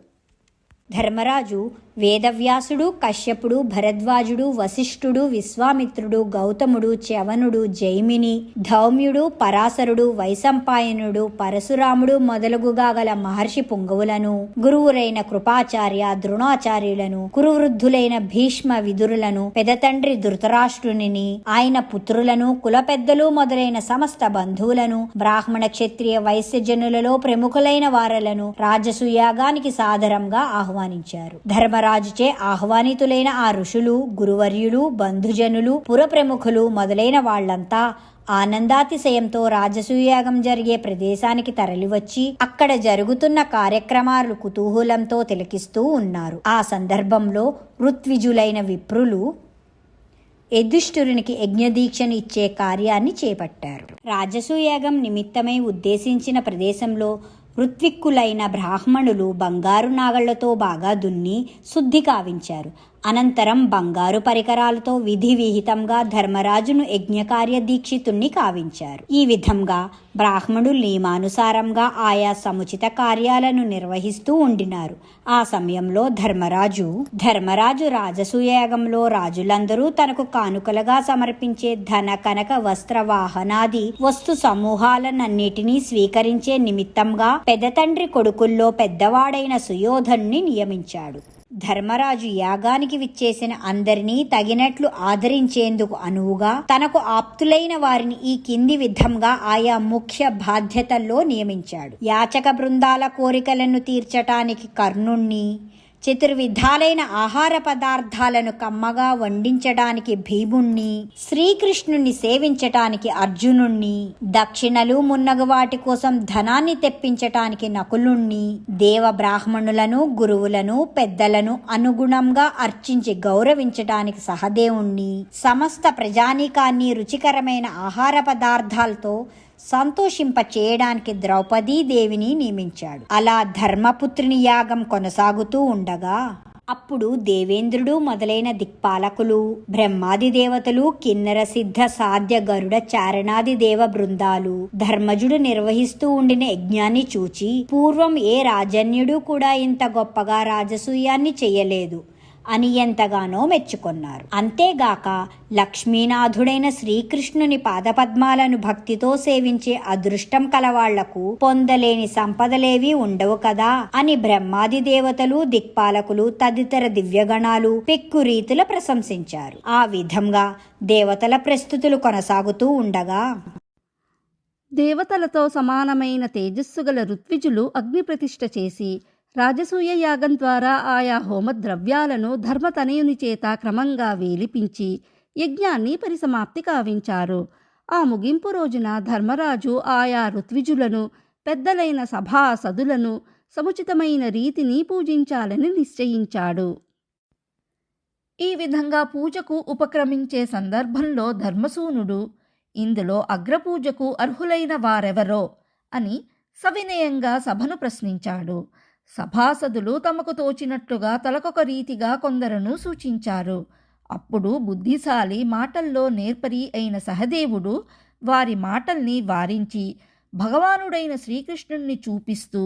Speaker 8: ధర్మరాజు వేదవ్యాసుడు, కశ్యపుడు, భరద్వాజుడు, వశిష్ఠుడు, విశ్వామిత్రుడు, గౌతముడు, చ్యవనుడు, జైమిని, ధౌమ్యుడు, పరాశరుడు, వైశంపాయనుడు, పరశురాముడు మొదలగుగా గల మహర్షి పుంగవులను, గురువులైన కృపాచార్య, ద్రోణాచార్యులను, కురువృద్ధులైన భీష్మ విదురులను, పెదతండ్రి ధృతరాష్ట్రుని, ఆయన పుత్రులను, కుల పెద్దలు మొదలైన సమస్త బంధువులను, బ్రాహ్మణ, క్షత్రియ, వైశ్యజనులలో ప్రముఖులైన వారలను రాజసూయాగానికి సాదరంగా ఆహ్వానించారు. ధర్మరాజుచే ఆహ్వానితులైన ఆ ఋషులు, గురువర్యులు, బంధుజనులు, పురప్రముఖులు మొదలైన వాళ్లంతా ఆనందాతిశయంతో రాజసూయాగం జరిగే ప్రదేశానికి తరలివచ్చి అక్కడ జరుగుతున్న కార్యక్రమాలు కుతూహలంతో తిలకిస్తూ ఉన్నారు. ఆ సందర్భంలో ఋత్విజులైన విప్రులు యధిష్ఠిరునికి యజ్ఞదీక్షను ఇచ్చే కార్యాన్ని చేపట్టారు. రాజసూయాగం నిమిత్తమై ఉద్దేశించిన ప్రదేశంలో ఋత్విక్కులైన బ్రాహ్మణులు బంగారు నాగళ్లతో బాగా దున్ని శుద్ధి కావించారు. అనంతరం బంగారు పరికరాలతో విధి విహితంగా ధర్మరాజును యజ్ఞకార్య దీక్షితుణ్ణి కావించారు. ఈ విధంగా బ్రాహ్మణులు నియమానుసారంగా ఆయా సముచిత కార్యాలను నిర్వహిస్తూ ఉండినారు. ఆ సమయంలో ధర్మరాజు రాజసూయాగంలో రాజులందరూ తనకు కానుకలుగా సమర్పించే ధన, కనక, వస్త్ర, వాహనాది వస్తు సమూహాలన్నిటినీ స్వీకరించే నిమిత్తంగా పెద్దతండ్రి కొడుకుల్లో పెద్దవాడైన సుయోధనుని నియమించాడు. ధర్మరాజు యాగానికి విచ్చేసిన అందరినీ తగినట్లు ఆదరించేందుకు అనువుగా తనకు ఆప్తులైన వారిని ఈ కింది విధంగా ఆయా ముఖ్య బాధ్యతల్లో నియమించాడు. యాచక బృందాల కోరికలను తీర్చటానికి కర్ణుణ్ణి, చతుర్విధాలైన ఆహార పదార్థాలను కమ్మగా వండించడానికి భీముణ్ణి, శ్రీకృష్ణుణ్ణి సేవించటానికి అర్జునుణ్ణి, దక్షిణలు మున్నగు వాటి కోసం ధనాన్ని తెప్పించటానికి నకులుణ్ణి, దేవ బ్రాహ్మణులను, గురువులను, పెద్దలను అనుగుణంగా అర్చించి గౌరవించటానికి సహదేవుణ్ణి, సమస్త ప్రజానీకాన్ని రుచికరమైన ఆహార పదార్థాలతో సంతోషింప చేయడానికి ద్రౌపదీదేవిని నియమించాడు. అలా ధర్మపుత్రుని యాగం కొనసాగుతూ ఉండగా అప్పుడు దేవేంద్రుడు మొదలైన దిక్పాలకులు, బ్రహ్మాది దేవతలు, కిన్నర సిద్ధ సాధ్య గరుడ చారణాది దేవ బృందాలు ధర్మజుడు నిర్వహిస్తూ ఉండిన యజ్ఞాన్ని చూచి పూర్వం ఏ రాజన్యుడు కూడా ఇంత గొప్పగా రాజసూయాన్ని చెయ్యలేదు అని ఎంతగానో మెచ్చుకొన్నారు. అంతేగాక లక్ష్మీనాథుడైన శ్రీకృష్ణుని పాదపద్మాలను భక్తితో సేవించే అదృష్టం కలవాళ్లకు పొందలేని సంపదలేవి ఉండవు కదా అని బ్రహ్మాది దేవతలు, దిక్పాలకులు తదితర దివ్యగణాలు పెక్కు రీతుల ప్రశంసించారు. ఆ విధంగా దేవతల ప్రస్తుతులు కొనసాగుతూ ఉండగా
Speaker 9: దేవతలతో సమానమైన తేజస్సు గల ఋత్విజులు అగ్నిప్రతిష్ఠ చేసి రాజసూయ యాగం ద్వారా ఆయా హోమద్రవ్యాలను ధర్మతనయుని చేత క్రమంగా వేలిపించి యజ్ఞాన్ని పరిసమాప్తి కావించారు. ఆ ముగింపు రోజున ధర్మరాజు ఆయా ఋత్విజులను, పెద్దలైన సభాసదులను సముచితమైన రీతిని పూజించాలని నిశ్చయించాడు. ఈ విధంగా పూజకు ఉపక్రమించే సందర్భంలో ధర్మసూనుడు ఇందులో అగ్రపూజకు అర్హులైన వారెవరో అని సవినయంగా సభను ప్రశ్నించాడు. సభాసదులు తమకు తోచినట్లుగా తలకొక రీతిగా కొందరును సూచించారు. అప్పుడు బుద్ధిశాలి, మాటల్లో నేర్పరి అయిన సహదేవుడు వారి మాటల్ని వారించి భగవానుడైన శ్రీకృష్ణుణ్ణి చూపిస్తూ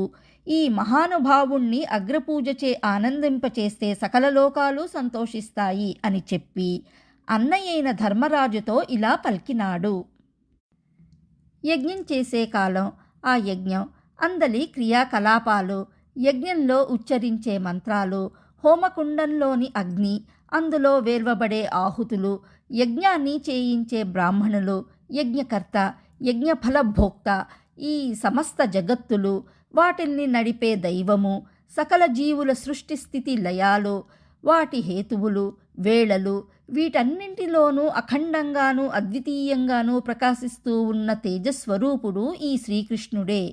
Speaker 9: ఈ మహానుభావుణ్ణి అగ్రపూజచే ఆనందింపచేస్తే సకల లోకాలు సంతోషిస్తాయి అని చెప్పి అన్నయ్యైన ధర్మరాజుతో ఇలా పలికినాడు. యజ్ఞం చేసే కాలం, ఆ యజ్ఞం అందలి క్రియాకలాపాలు, యజ్ఞంలో ఉచ్చరించే మంత్రాలు, హోమకుండంలోని అగ్ని, అందులో వేర్వబడే ఆహుతులు, యజ్ఞాన్ని చేయించే బ్రాహ్మణులు, యజ్ఞకర్త, యజ్ఞఫల భోక్త, ఈ సమస్త జగత్తులు, వాటిల్ని నడిపే దైవము, సకల జీవుల సృష్టి స్థితి లయాలు, వాటి హేతువులు, వేళలు, వీటన్నింటిలోనూ అఖండంగానూ అద్వితీయంగానూ ప్రకాశిస్తూ ఉన్న తేజస్వరూపుడు ఈ శ్రీకృష్ణుడే.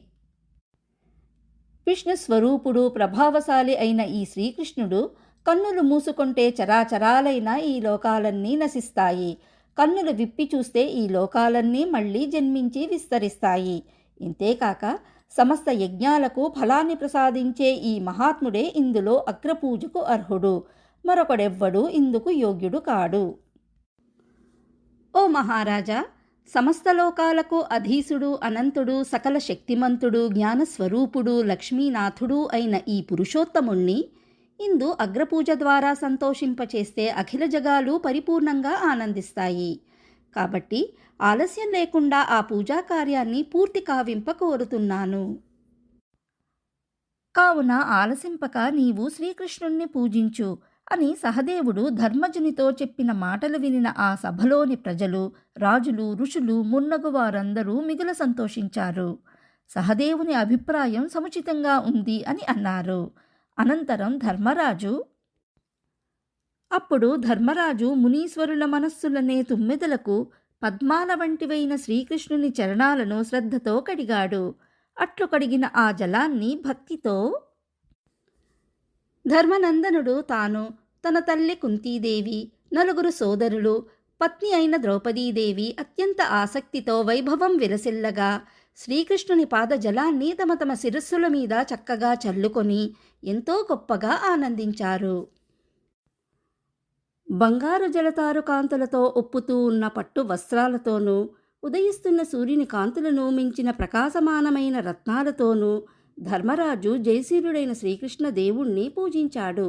Speaker 9: విష్ణుస్వరూపుడు, ప్రభావశాలి అయిన ఈ శ్రీకృష్ణుడు కన్నులు మూసుకుంటే చరాచరాలైన ఈ లోకాలన్నీ నశిస్తాయి, కన్నులు విప్పి చూస్తే ఈ లోకాలన్నీ మళ్ళీ జన్మించి విస్తరిస్తాయి. ఇంతేకాక సమస్త యజ్ఞాలకు ఫలాన్ని ప్రసాదించే ఈ మహాత్ముడే ఇందులో అగ్రపూజకు అర్హుడు, మరొకడెవ్వడు ఇందుకు యోగ్యుడు కాడు. ఓ మహారాజా, సమస్త లోకాలకు అధీసుడు, అనంతుడు, సకల శక్తిమంతుడు, జ్ఞానస్వరూపుడు, లక్ష్మీనాథుడు అయిన ఈ పురుషోత్తముణ్ణి ఇందు అగ్రపూజ ద్వారా సంతోషింపచేస్తే అఖిల జగాలు పరిపూర్ణంగా ఆనందిస్తాయి. కాబట్టి ఆలస్యం లేకుండా ఆ పూజా కార్యాన్ని పూర్తి కావింప కోరుతున్నాను. కావున ఆలసింపక నీవు శ్రీకృష్ణుణ్ణి పూజించు అని సహదేవుడు ధర్మజునితో చెప్పిన మాటలు వినిన ఆ సభలోని ప్రజలు, రాజులు, ఋషులు మున్నగు వారందరూ మిగుల సంతోషించారు. సహదేవుని అభిప్రాయం సముచితంగా ఉంది అని అన్నారు. అనంతరం ధర్మరాజు మునీశ్వరుల మనస్సులనే తుమ్మెదలకు పద్మాల వంటివైన శ్రీకృష్ణుని చరణాలను శ్రద్ధతో కడిగాడు. అట్లు కడిగిన ఆ జలాన్ని భక్తితో ధర్మనందనుడు తాను, తన తల్లి కుంతీదేవి, నలుగురు సోదరులు, పత్ని అయిన ద్రౌపదీదేవి అత్యంత ఆసక్తితో వైభవం విలసిల్లగా శ్రీకృష్ణుని పాద జలాన్ని తమ తమ శిరస్సుల మీద చక్కగా చల్లుకొని ఎంతో గొప్పగా ఆనందించారు. బంగారు జలతారు కాంతులతో ఒప్పుతూ ఉన్న పట్టు వస్త్రాలతోనూ, ఉదయిస్తున్న సూర్యుని కాంతులను మించిన ప్రకాశమానమైన రత్నాలతోనూ ధర్మరాజు జయశీలుడైన శ్రీకృష్ణ దేవుణ్ణి పూజించాడు.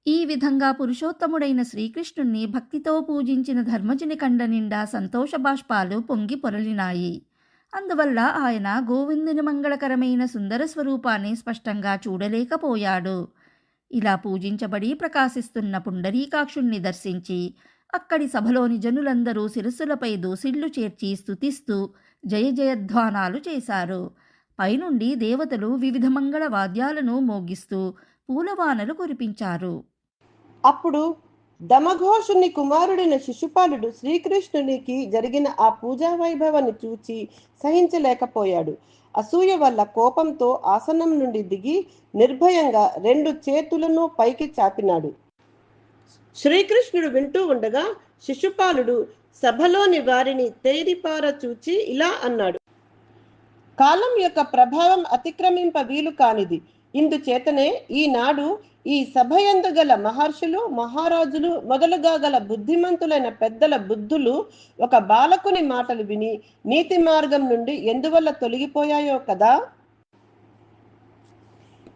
Speaker 9: ఈ విధంగా పురుషోత్తముడైన శ్రీకృష్ణుణ్ణి భక్తితో పూజించిన ధర్మజుని కండ నిండా సంతోష బాష్పాలు పొంగి పొరలినాయి. అందువల్ల ఆయన గోవిందుని మంగళకరమైన సుందర స్వరూపాన్ని స్పష్టంగా చూడలేకపోయాడు. ఇలా పూజించబడి ప్రకాశిస్తున్న పుండరీకాక్షుణ్ణి దర్శించి అక్కడి సభలోని జనులందరూ శిరస్సులపై దోసిళ్లు చేర్చి స్తుతిస్తూ జయ జయధ్వానాలు చేశారు. పైనుండి దేవతలు వివిధ మంగళ వాద్యాలను మోగిస్తూ పూలవానలు కురిపించారు.
Speaker 10: అప్పుడు దమఘోషుని కుమారుడైన శిశుపాలుడు శ్రీకృష్ణునికి జరిగిన ఆ పూజా వైభవాన్ని చూచి సహించలేకపోయాడు. అసూయ వల్ల కోపంతో ఆసనం నుండి దిగి నిర్భయంగా 2 చేతులను పైకి చాపినాడు. శ్రీకృష్ణుడు వింటూ ఉండగా శిశుపాలుడు సభలోని వారిని తేరిపార చూచి ఇలా అన్నాడు: కాలం యొక్క ప్రభావం అతిక్రమింప వీలు కానిది. ఇందుచేతనే ఈనాడు ఈ సభయందు గల మహర్షులు, మహారాజులు మొదలుగా గల బుద్ధిమంతులైన పెద్దల బుద్ధులు ఒక బాలకుని మాటలు విని నీతి మార్గం నుండి ఎందువల్ల తొలగిపోయాయో కదా.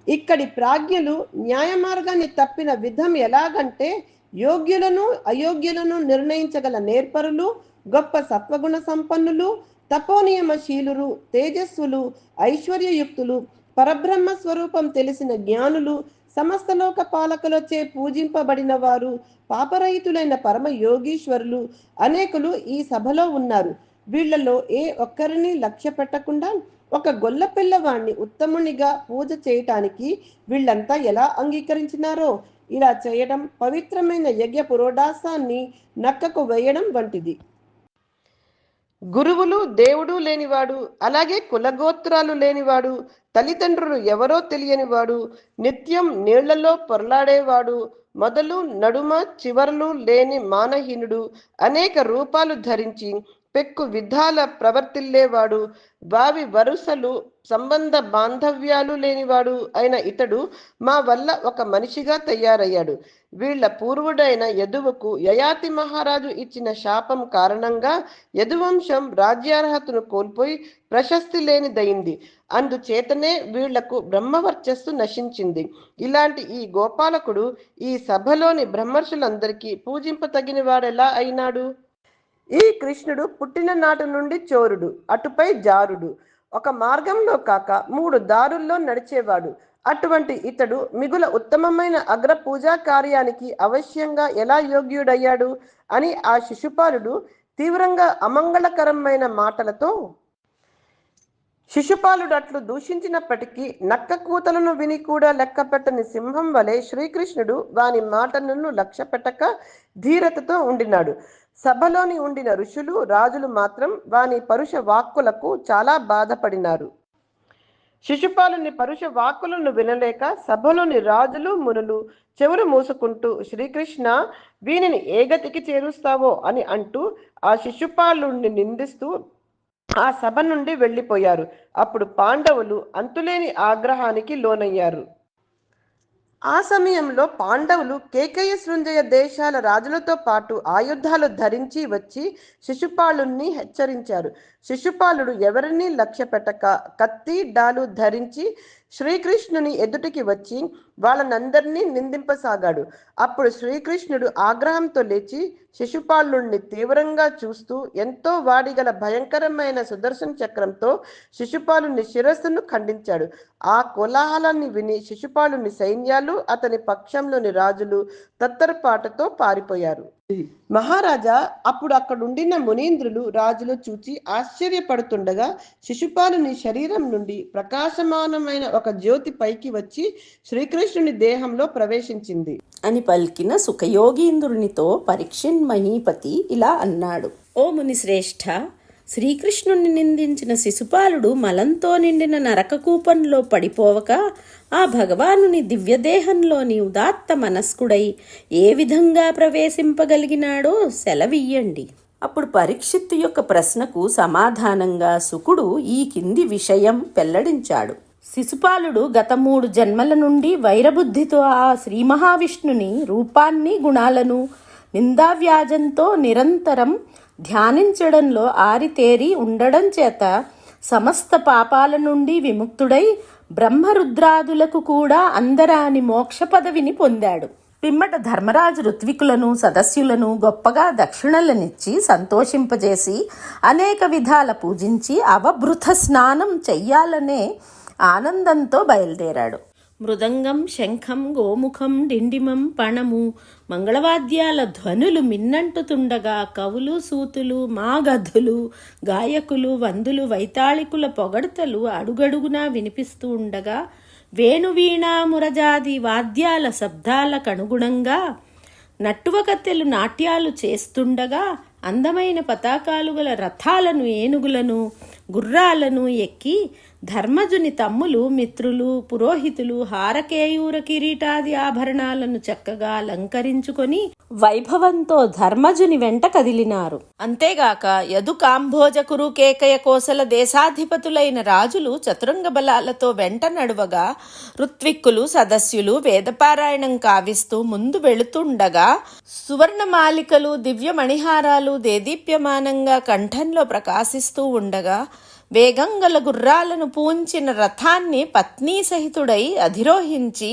Speaker 10: ఇక్కడి ప్రాజ్ఞులు న్యాయ మార్గాన్ని తప్పిన విధం ఎలాగంటే, యోగ్యులను అయోగ్యులను నిర్ణయించగల నేర్పరులు, గొప్ప సత్వగుణ సంపన్నులు, తపోనియమశీలురు, తేజస్సులు, ఐశ్వర్యయుక్తులు, పరబ్రహ్మ స్వరూపం తెలిసిన జ్ఞానులు, సమస్తలోక పాలకులచే పూజింపబడిన వారు, పాపరహితులైన పరమ యోగీశ్వరులు అనేకులు ఈ సభలో ఉన్నారు. వీళ్లలో ఏ ఒక్కరిని లక్ష్య పెట్టకుండా ఒక గొల్ల పిల్లవాణ్ణి ఉత్తమునిగా పూజ చేయటానికి వీళ్ళంతా ఎలా అంగీకరించినారో, ఇలా చేయడం పవిత్రమైన యజ్ఞ పురోడాసాన్ని నక్కకు వేయడం వంటిది. గురువులు, దేవుడు లేనివాడు, అలాగే కులగోత్రాలు లేనివాడు, తల్లిదండ్రులు ఎవరో తెలియనివాడు, నిత్యం నీళ్లలో పొరలాడేవాడు, మొదలు నడుమ చివరలు లేని మానహీనుడు, అనేక రూపాలు ధరించి పెక్కు విధాల ప్రవర్తిల్లేవాడు, భావి వరుసలు సంబంధ బాంధవ్యాలు లేనివాడు అయిన ఇతడు మా వల్ల ఒక మనిషిగా తయారయ్యాడు. వీళ్ల పూర్వుడైన యదువుకు యయాతి మహారాజు ఇచ్చిన శాపం కారణంగా యదువంశం రాజ్యార్హతను కోల్పోయి ప్రశస్తి లేనిదయింది. అందుచేతనే వీళ్లకు బ్రహ్మవర్చస్సు నశించింది. ఇలాంటి ఈ గోపాలకుడు ఈ సభలోని బ్రహ్మర్షులందరికీ పూజింపతగిన వాడెలా అయినాడు? ఈ కృష్ణుడు పుట్టిన నాటి నుండి చోరుడు, అటుపై జారుడు, ఒక మార్గంలో కాక 3 దారుల్లో నడిచేవాడు. అటువంటి ఇతడు మిగుల ఉత్తమమైన అగ్ర పూజా కార్యానికి అవశ్యంగా ఎలా యోగ్యుడయ్యాడు అని ఆ శిశుపాలుడు తీవ్రంగా అమంగళకరమైన మాటలతో, శిశుపాలుడు అట్లు దూషించినప్పటికీ నక్క కూతలను విని కూడా లెక్క పెట్టని సింహం వలె శ్రీకృష్ణుడు వాని మాటలను లక్ష్య పెట్టక ధీరతతో ఉండినాడు. సభలోని ఉండిన ఋషులు, రాజులు మాత్రం వాని పరుష వాక్కులకు చాలా బాధపడినారు. శిశుపాలుని పరుష వాక్కులను వినలేక సభలోని రాజులు, మునులు చెవులు మూసుకుంటూ, శ్రీకృష్ణ, వీనిని ఏ గతికి చేరుస్తావో అని అంటూ ఆ శిశుపాలుని నిందిస్తూ ఆ సభ నుండి వెళ్ళిపోయారు. అప్పుడు పాండవులు అంతులేని ఆగ్రహానికి లోనయ్యారు. ఆ సమయంలో పాండవులు కేకయ శృంజయ దేశాల రాజులతో పాటు ఆయుధాలు ధరించి వచ్చి శిశుపాలుని హెచ్చరించారు. శిశుపాలుడు ఎవరినీ లక్ష్య పెట్టక కత్తి, డాలు ధరించి శ్రీకృష్ణుని ఎదుటికి వచ్చి వాళ్ళనందరినీ నిందింపసాగాడు. అప్పుడు శ్రీకృష్ణుడు ఆగ్రహంతో లేచి శిశుపాలుణ్ణి తీవ్రంగా చూస్తూ ఎంతో వాడిగల భయంకరమైన సుదర్శన చక్రంతో శిశుపాలుని శిరస్సును ఖండించాడు. ఆ కోలాహలాన్ని విని శిశుపాలుని సైన్యాలు, అతని పక్షంలోని రాజులు తత్తరపాటుతో పారిపోయారు. మహారాజా, అప్పుడు అక్కడుండిన మునీంద్రులు, రాజులు చూచి ఆశ్చర్యపడుతుండగా శిశుపాలుని శరీరం నుండి ప్రకాశమానమైన ఒక జ్యోతి పైకి వచ్చి శ్రీకృష్ణుని దేహంలో ప్రవేశించింది
Speaker 11: అని పలికిన సుఖయోగీంద్రునితో పరీక్షన్ మహీపతి ఇలా అన్నాడు: ఓ మునిశ్రేష్ఠ, శ్రీకృష్ణుని నిందించిన శిశుపాలుడు మలంతో నిండిన నరకకూపంలో పడిపోవక ఆ భగవానుని దివ్యదేహంలోని ఉదాత్త మనస్కుడై ఏ విధంగా ప్రవేశింపగలిగినాడో సెలవియ్యండి. అప్పుడు పరీక్షిత్తు యొక్క ప్రశ్నకు సమాధానంగా శుకుడు ఈ కింది విషయం వెల్లడించాడు. శిశుపాలుడు గత 3 జన్మల నుండి వైరబుద్ధితో ఆ శ్రీ మహావిష్ణుని రూపాన్ని, గుణాలను నిందావ్యాజంతో నిరంతరం ధ్యానించడంలో ఆరితేరి ఉండడం చేత సమస్త పాపాల నుండి విముక్తుడై బ్రహ్మరుద్రాదులకు కూడా అందరాని మోక్ష పదవిని పొందాడు. పిమ్మట ధర్మరాజు ఋత్వికులను, సదస్యులను గొప్పగా దక్షిణలనిచ్చి సంతోషింపజేసి అనేక విధాల పూజించి అవభృత స్నానం చెయ్యాలనే ఆనందంతో బయలుదేరాడు. మృదంగం, శంఖం, గోముఖం, డిండిమం, పణము, మంగళవాద్యాల ధ్వనులు మిన్నంటుతుండగా కవులు, సూతులు, మాగధులు, గాయకులు, వందులు, వైతాళికుల పొగడ్తలు అడుగడుగునా వినిపిస్తూ ఉండగా వేణువీణా మురజాది వాద్యాల శబ్దాలకనుగుణంగా నట్టువకత్తెలు నాట్యాలు చేస్తుండగా అందమైన పతాకాలు గల రథాలను, ఏనుగులను, గుర్రాలను ఎక్కి ధర్మజుని తమ్ములు, మిత్రులు, పురోహితులు హారకేయూర కిరీటాది ఆభరణాలను చక్కగా అలంకరించుకొని వైభవంతో ధర్మజుని వెంట కదిలినారు. అంతేగాక యదు, కాంభోజ, కురు, కేకయ, కోసల దేశాధిపతులైన రాజులు చతురంగ బలాలతో వెంట నడువగా ఋత్విక్కులు, సదస్యులు వేదపారాయణం కావిస్తూ ముందు వెళుతుండగా సువర్ణమాలికలు, దివ్య మణిహారాలు దేదీప్యమానంగా కంఠంలో ప్రకాశిస్తూ ఉండగా వేగంగల గుర్రాలను పూంచిన రథాన్ని పత్నీ సహితుడై అధిరోహించి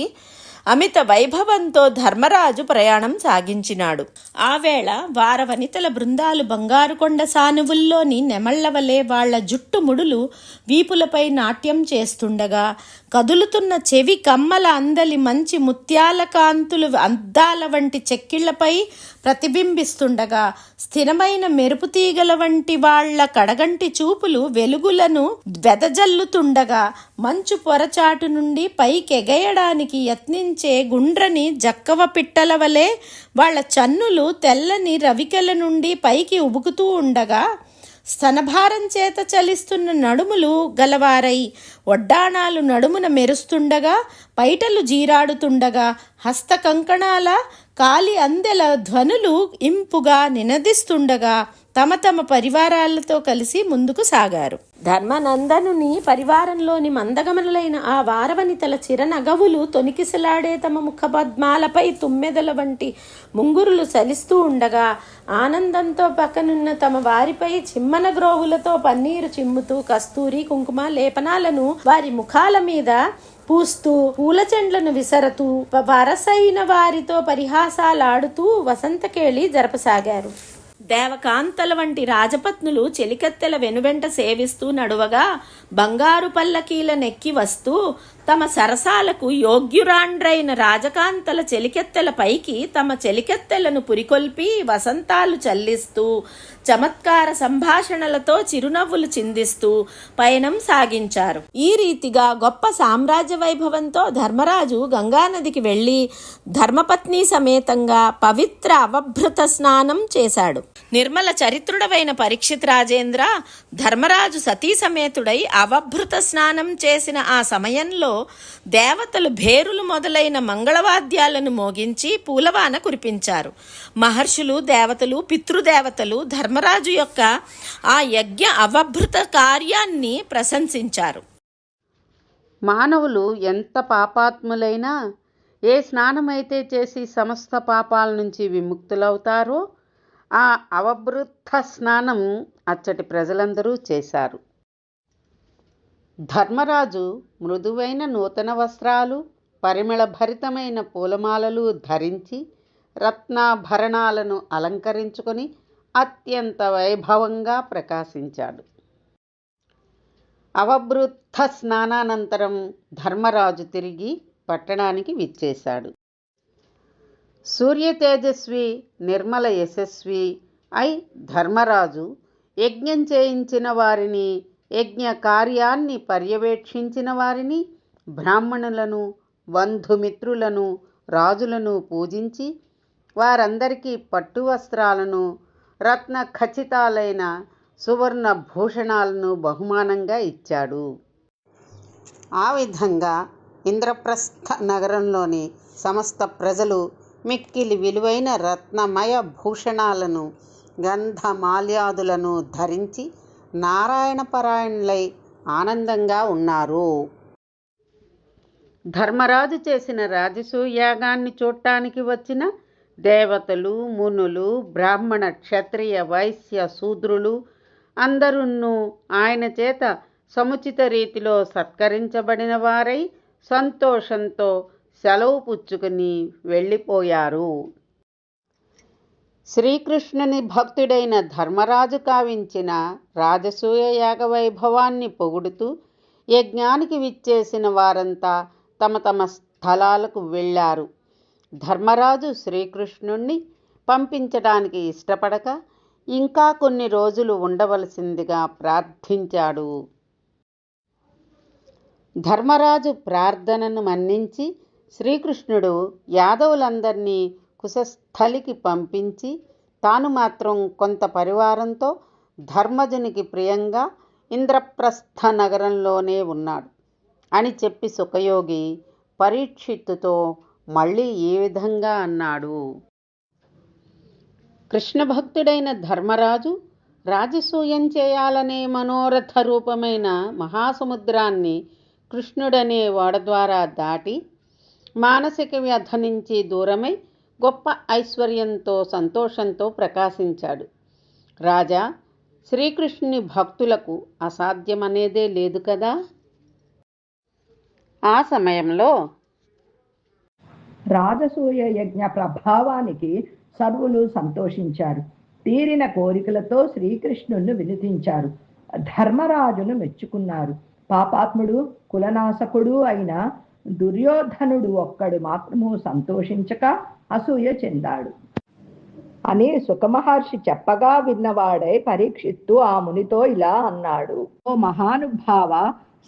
Speaker 11: అమిత వైభవంతో ధర్మరాజు ప్రయాణం సాగించినాడు. ఆ వేళ వారవనితల బృందాలు బంగారుకొండ సానువుల్లోని నెమళ్లవలే వాళ్ల జుట్టు ముడులు వీపులపై నాట్యం చేస్తుండగా కదులుతున్న చెవి కమ్మల అందలి మంచి ముత్యాల కాంతులు అద్దాల వంటి చెక్కిళ్లపై ప్రతిబింబిస్తుండగా స్థిరమైన మెరుపు తీగల వంటి వాళ్ల కడగంటి చూపులు వెలుగులను వెదజల్లుతుండగా మంచు పొరచాటు నుండి పైకెగయడానికి యత్నించే గుండ్రని జక్కవ పిట్టల వలె వాళ్ల చన్నులు తెల్లని రవికెల నుండి పైకి ఉబుకుతూ ఉండగా స్తనభారం చేత చలిస్తున్న నడుములు గలవారై వడ్డాణాలు నడుమున మెరుస్తుండగా పైటలు జీరాడుతుండగా హస్త కంకణాల కాలి అందెల ధ్వనులు ఇంపుగా నినదిస్తుండగా తమ తమ పరివారాలతో కలిసి ముందుకు సాగారు. ధర్మనందనుని పరివారంలోని మందగమనులైన ఆ వారవనితల చిరనగవులు తొనికిసలాడే తమ ముఖపద్మాలపై తుమ్మెదల వంటి ముంగురులు చలిస్తూ ఉండగా ఆనందంతో పక్కనున్న తమ వారిపై చిమ్మన గ్రోవులతో పన్నీరు చిమ్ముతూ కస్తూరి, కుంకుమ లేపనాలను వారి ముఖాల మీద పూస్తూ పూల చెండ్లను విసరతూ వరసైన వారితో పరిహాసాలాడుతూ వసంతకేళి జరపసాగారు. దేవకాంతల వంటి రాజపత్నులు చెలికత్తెల వెనువెంట సేవిస్తూ నడువగా బంగారు పల్లకీల నెక్కి వస్తూ తమ సరసాలకు యోగ్యురాండ్రైన రాజకాంతల చెలికెత్తెల పైకి తమ చెలికెత్తెలను పురికొల్పి వసంతాలు చల్లిస్తూ చమత్కార సంభాషణలతో చిరునవ్వులు చిందిస్తూ పయనం సాగించారు. ఈ రీతిగా గొప్ప సామ్రాజ్య వైభవంతో ధర్మరాజు గంగానదికి వెళ్ళి ధర్మపత్ని సమేతంగా పవిత్ర అవభృత స్నానం చేశాడు. నిర్మల చరిత్రుడవైన పరీక్షిత్ రాజేంద్ర ధర్మరాజు సతీ సమేతుడై అవభృత స్నానం చేసిన ఆ సమయంలో దేవతలు భేరులు మొదలైన మంగళవాద్యాలను మోగించి పూలవాన కురిపించారు. మహర్షులు, దేవతలు, పితృదేవతలు ధర్మరాజు యొక్క ఆ యజ్ఞ అవభృత కార్యాన్ని ప్రశంసించారు.
Speaker 12: మానవులు ఎంత పాపాత్ములైనా ఏ స్నానమైతే చేసి సమస్త పాపాల నుంచి విముక్తులవుతారో ఆ అవభృత స్నానం అచ్చటి ప్రజలందరూ చేశారు. ధర్మరాజు మృదువైన నూతన వస్త్రాలు, పరిమళభరితమైన పూలమాలలు ధరించి రత్నాభరణాలను అలంకరించుకొని అత్యంత వైభవంగా ప్రకాశించాడు. అవభృత స్నానానంతరం ధర్మరాజు తిరిగి పట్టణానికి విచ్చేశాడు. సూర్య తేజస్వి, నిర్మల యశస్వి అయి ధర్మరాజు యజ్ఞం చేయించిన వారిని, యజ్ఞ కార్యాన్ని పర్యవేక్షించిన వారిని, బ్రాహ్మణులను, బంధుమిత్రులను, రాజులను పూజించి వారందరికీ పట్టు వస్త్రాలను, రత్న ఖచ్చితాలైన సువర్ణ భూషణాలను బహుమానంగా ఇచ్చాడు. ఆ విధంగా ఇంద్రప్రస్థ నగరంలోని సమస్త ప్రజలు మిక్కిలి విలువైన రత్నమయ భూషణాలను, గంధమాల్యాదులను ధరించి నారాయణపరాయణులై ఆనందంగా ఉన్నారు. ధర్మరాజు చేసిన రాజసూయాగాన్ని చూడటానికి వచ్చిన దేవతలు, మునులు, బ్రాహ్మణ, క్షత్రియ, వైశ్య, శూద్రులు అందరూ ఆయన చేత సముచిత రీతిలో సత్కరించబడిన వారై సంతోషంతో సెలవు పుచ్చుకుని వెళ్ళిపోయారు. శ్రీకృష్ణుని భక్తుడైన ధర్మరాజు కావించిన రాజసూయ యాగ వైభవాన్ని పొగుడుతూ యజ్ఞానికి విచ్చేసిన వారంతా తమ తమ స్థలాలకు వెళ్ళారు. ధర్మరాజు శ్రీకృష్ణుణ్ణి పంపించడానికి ఇష్టపడక ఇంకా కొన్ని రోజులు ఉండవలసిందిగా ప్రార్థించాడు. ధర్మరాజు ప్రార్థనను మన్నించి శ్రీకృష్ణుడు యాదవులందరినీ కుశస్థలికి పంపించి తాను మాత్రం కొంత పరివారంతో ధర్మజునికి ప్రియంగా ఇంద్రప్రస్థ నగరంలోనే ఉన్నాడు అని చెప్పి సుఖయోగి పరీక్షిత్తుతో మళ్ళీ ఈ విధంగా అన్నాడు. కృష్ణభక్తుడైన ధర్మరాజు రాజసూయం చేయాలనే మనోరథ రూపమైన మహాసముద్రాన్ని కృష్ణుడనే ఓడ ద్వారా దాటి మానసిక వ్యధ నుంచి దూరమై గొప్ప ఐశ్వర్యంతో సంతోషంతో ప్రకాశించాడు. రాజా, శ్రీకృష్ణుని భక్తులకు అసాధ్యమనేదే లేదు కదా. ఆ సమయంలో
Speaker 13: రాజసూయ యజ్ఞ ప్రభావానికి సర్వులు సంతోషించారు. తీరిన కోరికలతో శ్రీకృష్ణుణ్ణి వినుతించారు. ధర్మరాజును మెచ్చుకున్నారు. పాపాత్ముడు కులనాశకుడు అయిన దుర్యోధనుడు ఒక్కడు మాత్రము సంతోషించక అసూయ చెందాడు అని సుఖమహర్షి చెప్పగా విన్నవాడై పరీక్షిత్తు ఆ మునితో ఇలా అన్నాడు. ఓ మహానుభావ,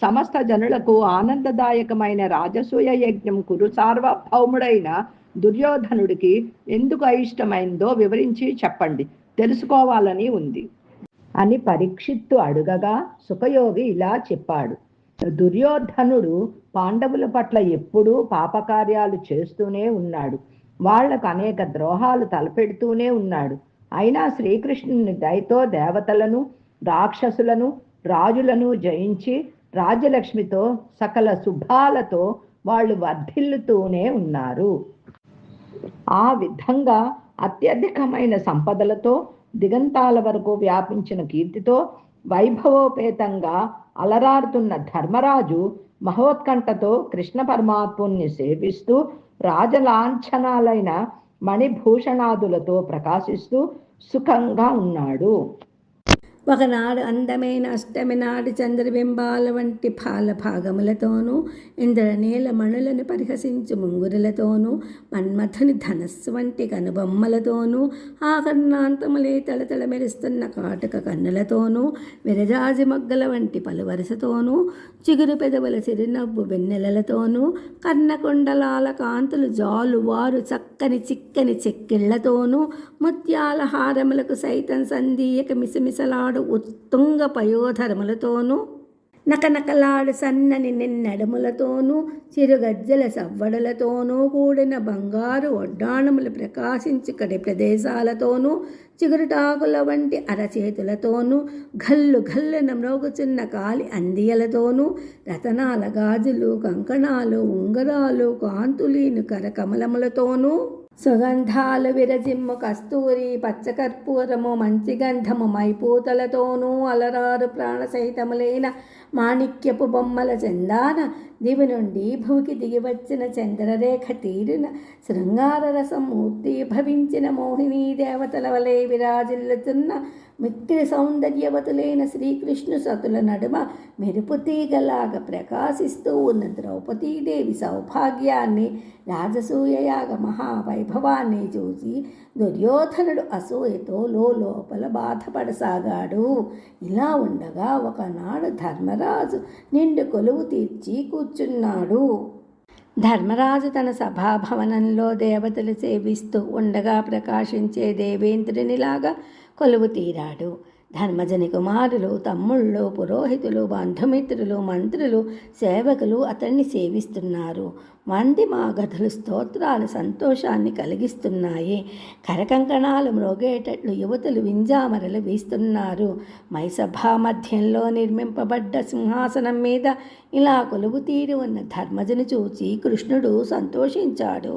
Speaker 13: సమస్త జనులకు ఆనందదాయకమైన రాజసూయ యజ్ఞం కురు సార్వభౌముడైన దుర్యోధనుడికి ఎందుకు అయిష్టమైందో వివరించి చెప్పండి, తెలుసుకోవాలని ఉంది అని పరీక్షిత్తు అడుగగా సుఖయోగి ఇలా చెప్పాడు. దుర్యోధనుడు పాండవుల పట్ల ఎప్పుడూ పాపకార్యాలు చేస్తూనే ఉన్నాడు. వాళ్లకు అనేక ద్రోహాలు తలపెడుతూనే ఉన్నాడు. అయినా శ్రీకృష్ణుని దయతో దేవతలను, రాక్షసులను, రాజులను జయించి రాజ్యలక్ష్మితో సకల శుభాలతో వాళ్ళు వర్ధిల్లుతూనే ఉన్నారు. ఆ విధంగా అత్యధికమైన సంపదలతో దిగంతాల వరకు వ్యాపించిన కీర్తితో వైభవోపేతంగా అలరారుతున్న ధర్మరాజు మహోత్కంఠతో కృష్ణ పరమాత్ముని సేవిస్తూ రాజలాంఛనాలైన మణిభూషణాదులతో ప్రకాశిస్తూ సుఖంగా ఉన్నాడు.
Speaker 14: ఒకనాడు అందమైన అష్టమి నాటి చంద్రబింబాల వంటి పాల భాగములతోనూ ఇంద్రనీల మణులను పరిహసించు ముంగురులతోనూ మన్మథుని ధనస్సు వంటి కనుబొమ్మలతోనూ ఆకర్ణాంతములే తలతల మెరుస్తున్న కాటుక కన్నులతోనూ విరజాజి మొగ్గల వంటి పలువరసతోనూ చిగురు పెదవుల చిరునవ్వు వెన్నెలలతోనూ కర్ణకుండలాల కాంతులు జాలువారు చక్కని చిక్కని చెక్కిళ్లతోనూ ముత్యాల హారములకు సైతం సందీయక మిసమిసలాడు ఉత్తుంగ పయోధరములతోనూ నకనకలాడు సన్నని నిన్నెడములతోనూ చిరుగజ్జల సవ్వడలతోనూ కూడిన బంగారు ఒడ్డాణములు ప్రకాశించు కడి ప్రదేశాలతోనూ చిగురుటాకుల వంటి అరచేతులతోనూ గల్లు గల్లున మ్రోగుచున్న కాలి అందియలతోనూ రతనాల గాజులు కంకణాలు ఉంగరాలు కాంతులీను కరకమలములతోనూ సుగంధాలు విరజిమ్ము కస్తూరి పచ్చకర్పూరము మంచి గంధము మైపూతలతోనూ అలరారు ప్రాణసహితములైన మాణిక్యపు బొమ్మల చందాన దివి నుండి భూకి దిగివచ్చిన చంద్రరేఖ తీరిన శృంగార రసం మూర్తి భవించిన మోహినీ దేవతల వలె విరాజిల్లుతున్న మిక్కిలి సౌందర్యవతులైన శ్రీకృష్ణు సతుల నడుమ మెరుపు తీగలాగా ప్రకాశిస్తూ ఉన్న ద్రౌపదీదేవి సౌభాగ్యాన్ని రాజసూయయాగ మహావైభవాన్ని చూసి దుర్యోధనుడు అసూయతో లోపల బాధపడసాగాడు. ఇలా ఉండగా ఒకనాడు ధర్మరాజు నిండు కొలువు తీర్చి కూర్చున్నాడు. ధర్మరాజు తన సభాభవనంలో దేవతలు సేవిస్తూ ఉండగా ప్రకాశించే దేవేంద్రునిలాగా కొలువు తీరాడు. ధర్మజని కుమారులు, తమ్ముళ్ళు, పురోహితులు, బంధుమిత్రులు, మంత్రులు, సేవకులు అతన్ని సేవిస్తున్నారు. మంది మాగధులు స్తోత్రాలు సంతోషాన్ని కలిగిస్తున్నాయి. కరకంకణాలు మ్రోగేటట్లు యువతులు వింజామరలు వీస్తున్నారు. మైసభా మధ్యంలో నిర్మింపబడ్డ సింహాసనం మీద ఇలా కొలువు తీరి ఉన్న ధర్మజను చూచి కృష్ణుడు సంతోషించాడు.